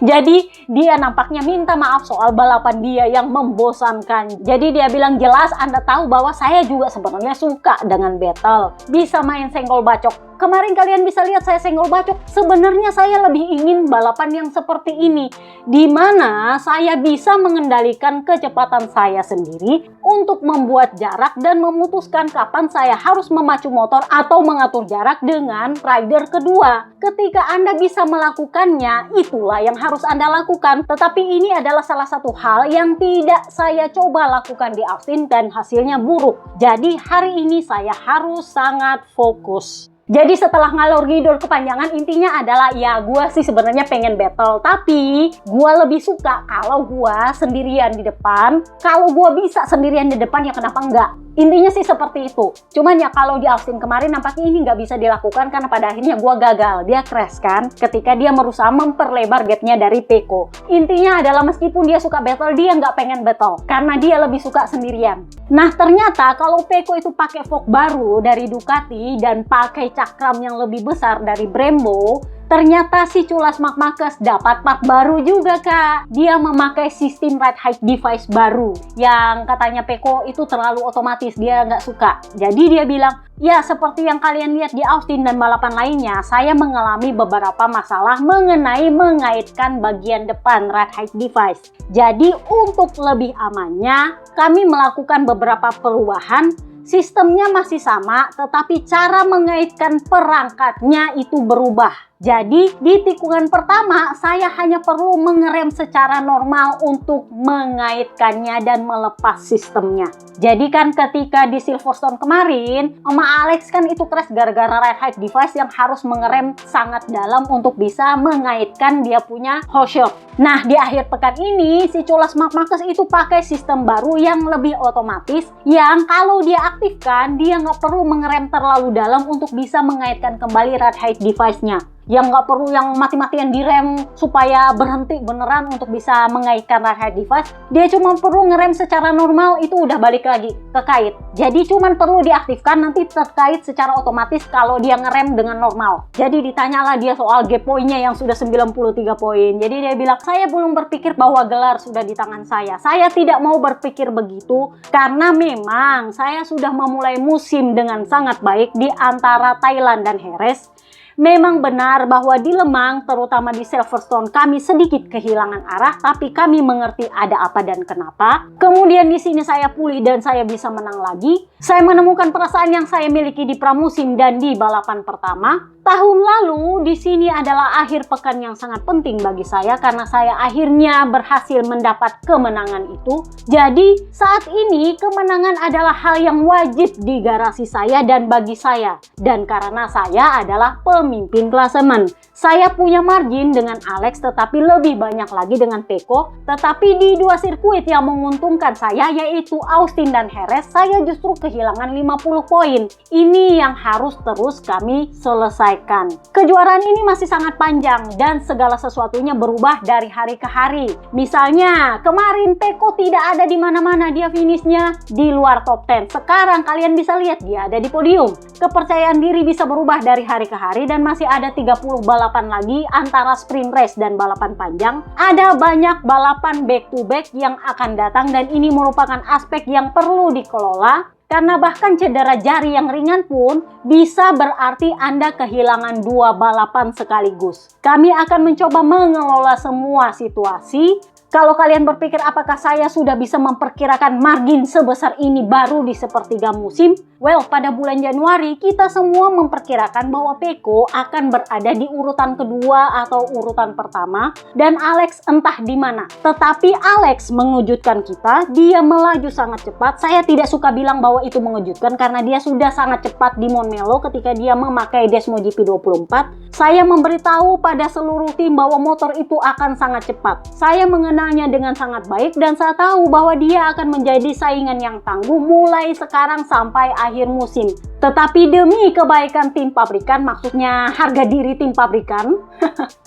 Jadi dia nampaknya minta maaf soal balapan dia yang membosankan. Jadi dia bilang jelas Anda tahu bahwa saya juga sebenarnya suka dengan battle. Bisa main senggol bacok. Kemarin kalian bisa lihat saya senggol bacok. Sebenarnya saya lebih ingin balapan yang seperti ini. Di mana saya bisa mengendalikan kecepatan saya sendiri untuk membuat jarak dan memutuskan kapan saya harus memacu motor atau mengatur jarak dengan rider kedua. Ketika Anda bisa melakukannya, itulah yang harus Anda lakukan. Tetapi ini adalah salah satu hal yang tidak saya coba lakukan di Austin dan hasilnya buruk. Jadi hari ini saya harus sangat fokus. Jadi setelah ngalor ngidul kepanjangan, intinya adalah ya gue sih sebenarnya pengen battle, tapi gue lebih suka kalau gue sendirian di depan. Kalau gue bisa sendirian di depan ya kenapa enggak? Intinya sih seperti itu. Cuman ya kalau di Austin kemarin nampaknya ini nggak bisa dilakukan karena pada akhirnya gue gagal. Dia crash kan ketika dia berusaha memperlebar gapnya dari Pecco. Intinya adalah meskipun dia suka battle, dia nggak pengen battle karena dia lebih suka sendirian. Nah ternyata kalau Pecco itu pakai fork baru dari Ducati dan pakai cakram yang lebih besar dari Brembo, ternyata si Culas Marc Marquez dapat part baru juga kak. Dia memakai sistem ride height device baru yang katanya Pecco itu terlalu otomatis, dia nggak suka. Jadi dia bilang, ya seperti yang kalian lihat di Austin dan balapan lainnya, saya mengalami beberapa masalah mengenai mengaitkan bagian depan ride height device. Jadi untuk lebih amannya, kami melakukan beberapa perubahan. Sistemnya masih sama, tetapi cara mengaitkan perangkatnya itu berubah. Jadi di tikungan pertama saya hanya perlu mengerem secara normal untuk mengaitkannya dan melepas sistemnya. Jadi kan ketika di Silverstone kemarin, sama Alex kan itu crash gara-gara ride height device yang harus mengerem sangat dalam untuk bisa mengaitkan dia punya hole shot. Nah di akhir pekan ini si Culas Marc Marquez itu pakai sistem baru yang lebih otomatis, yang kalau dia aktifkan dia nggak perlu mengerem terlalu dalam untuk bisa mengaitkan kembali ride height device-nya. Yang nggak perlu yang mati-matian direm supaya berhenti beneran untuk bisa mengaitkan ride height device. Dia cuma perlu ngerem secara normal, itu udah balik lagi ke kait. Jadi cuma perlu diaktifkan, nanti terkait secara otomatis kalau dia ngerem dengan normal. Jadi ditanyalah dia soal gap poinnya yang sudah 93 poin. Jadi dia bilang, saya belum berpikir bahwa gelar sudah di tangan saya. Saya tidak mau berpikir begitu karena memang saya sudah memulai musim dengan sangat baik di antara Thailand dan Jerez. Memang benar bahwa di Lemang, terutama di Silverstone, kami sedikit kehilangan arah, tapi kami mengerti ada apa dan kenapa. Kemudian di sini saya pulih dan saya bisa menang lagi. Saya menemukan perasaan yang saya miliki di pramusim dan di balapan pertama. Tahun lalu di sini adalah akhir pekan yang sangat penting bagi saya karena saya akhirnya berhasil mendapat kemenangan itu. Jadi saat ini kemenangan adalah hal yang wajib di garasi saya dan bagi saya. Dan karena saya adalah pemimpin klasemen. Saya punya margin dengan Alex tetapi lebih banyak lagi dengan Pecco. Tetapi di dua sirkuit yang menguntungkan saya yaitu Austin dan Jerez, saya justru kehilangan 50 poin. Ini yang harus terus kami selesaikan. Kejuaraan ini masih sangat panjang dan segala sesuatunya berubah dari hari ke hari. Misalnya, kemarin Pecco tidak ada di mana-mana, dia finishnya di luar top 10. Sekarang kalian bisa lihat dia ada di podium. Kepercayaan diri bisa berubah dari hari ke hari dan masih ada 30 balapan lagi antara sprint race dan balapan panjang. Ada banyak balapan back to back yang akan datang dan ini merupakan aspek yang perlu dikelola. Karena bahkan cedera jari yang ringan pun bisa berarti Anda kehilangan 2 balapan sekaligus. Kami akan mencoba mengelola semua situasi. Kalau kalian berpikir apakah saya sudah bisa memperkirakan margin sebesar ini baru di sepertiga musim? Well, pada bulan Januari kita semua memperkirakan bahwa Pecco akan berada di urutan kedua atau urutan pertama dan Alex entah di mana. Tetapi Alex mengejutkan kita, dia melaju sangat cepat. Saya tidak suka bilang bahwa itu mengejutkan karena dia sudah sangat cepat di Montmello ketika dia memakai Desmo GP24. Saya memberitahu pada seluruh tim bahwa motor itu akan sangat cepat. Saya mengenalnya dengan sangat baik dan saya tahu bahwa dia akan menjadi saingan yang tangguh mulai sekarang sampai akhir musim. Tetapi demi kebaikan tim pabrikan, maksudnya harga diri tim pabrikan,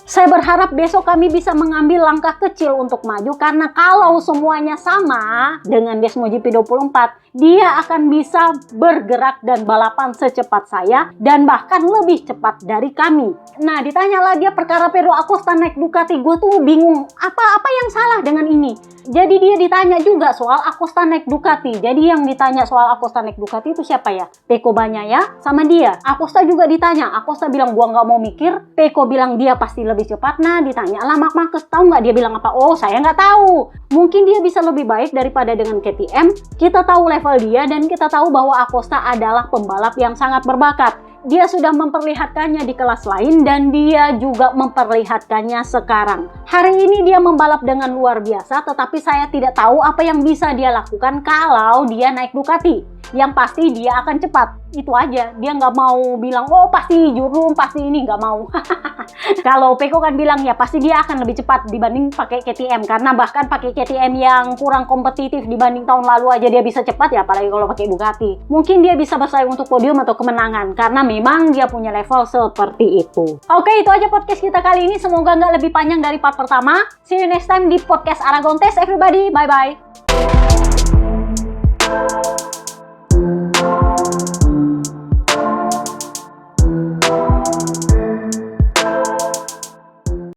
saya berharap besok kami bisa mengambil langkah kecil untuk maju karena kalau semuanya sama dengan Desmo GP24, dia akan bisa bergerak dan balapan secepat saya dan bahkan lebih cepat dari kami. Nah, ditanyalah dia perkara Pedro Acosta naik Ducati, gue tuh bingung apa yang salah dengan ini. Jadi dia ditanya juga soal Acosta naik Ducati. Jadi yang ditanya soal Acosta naik Ducati itu siapa ya? Pecco Bagnaia sama dia. Acosta juga ditanya. Acosta bilang gua nggak mau mikir. Pecco bilang dia pasti lebih cepat. Nah ditanya lah Marc Marquez, tahu nggak dia bilang apa? Oh saya nggak tahu. Mungkin dia bisa lebih baik daripada dengan KTM. Kita tahu level dia dan kita tahu bahwa Acosta adalah pembalap yang sangat berbakat. Dia sudah memperlihatkannya di kelas lain dan dia juga memperlihatkannya sekarang. Hari ini dia membalap dengan luar biasa, tetapi saya tidak tahu apa yang bisa dia lakukan kalau dia naik Ducati. Yang pasti dia akan cepat. Itu aja. Dia nggak mau bilang, oh pasti Jurum, pasti ini, nggak mau. Kalau Pecco kan bilang, ya pasti dia akan lebih cepat dibanding pakai KTM. Karena bahkan pakai KTM yang kurang kompetitif dibanding tahun lalu aja dia bisa cepat ya, apalagi kalau pakai Ducati. Mungkin dia bisa bersaing untuk podium atau kemenangan. Karena memang dia punya level seperti itu. Oke, itu aja podcast kita kali ini. Semoga nggak lebih panjang dari part pertama. See you next time di podcast Aragon Test, everybody. Bye-bye.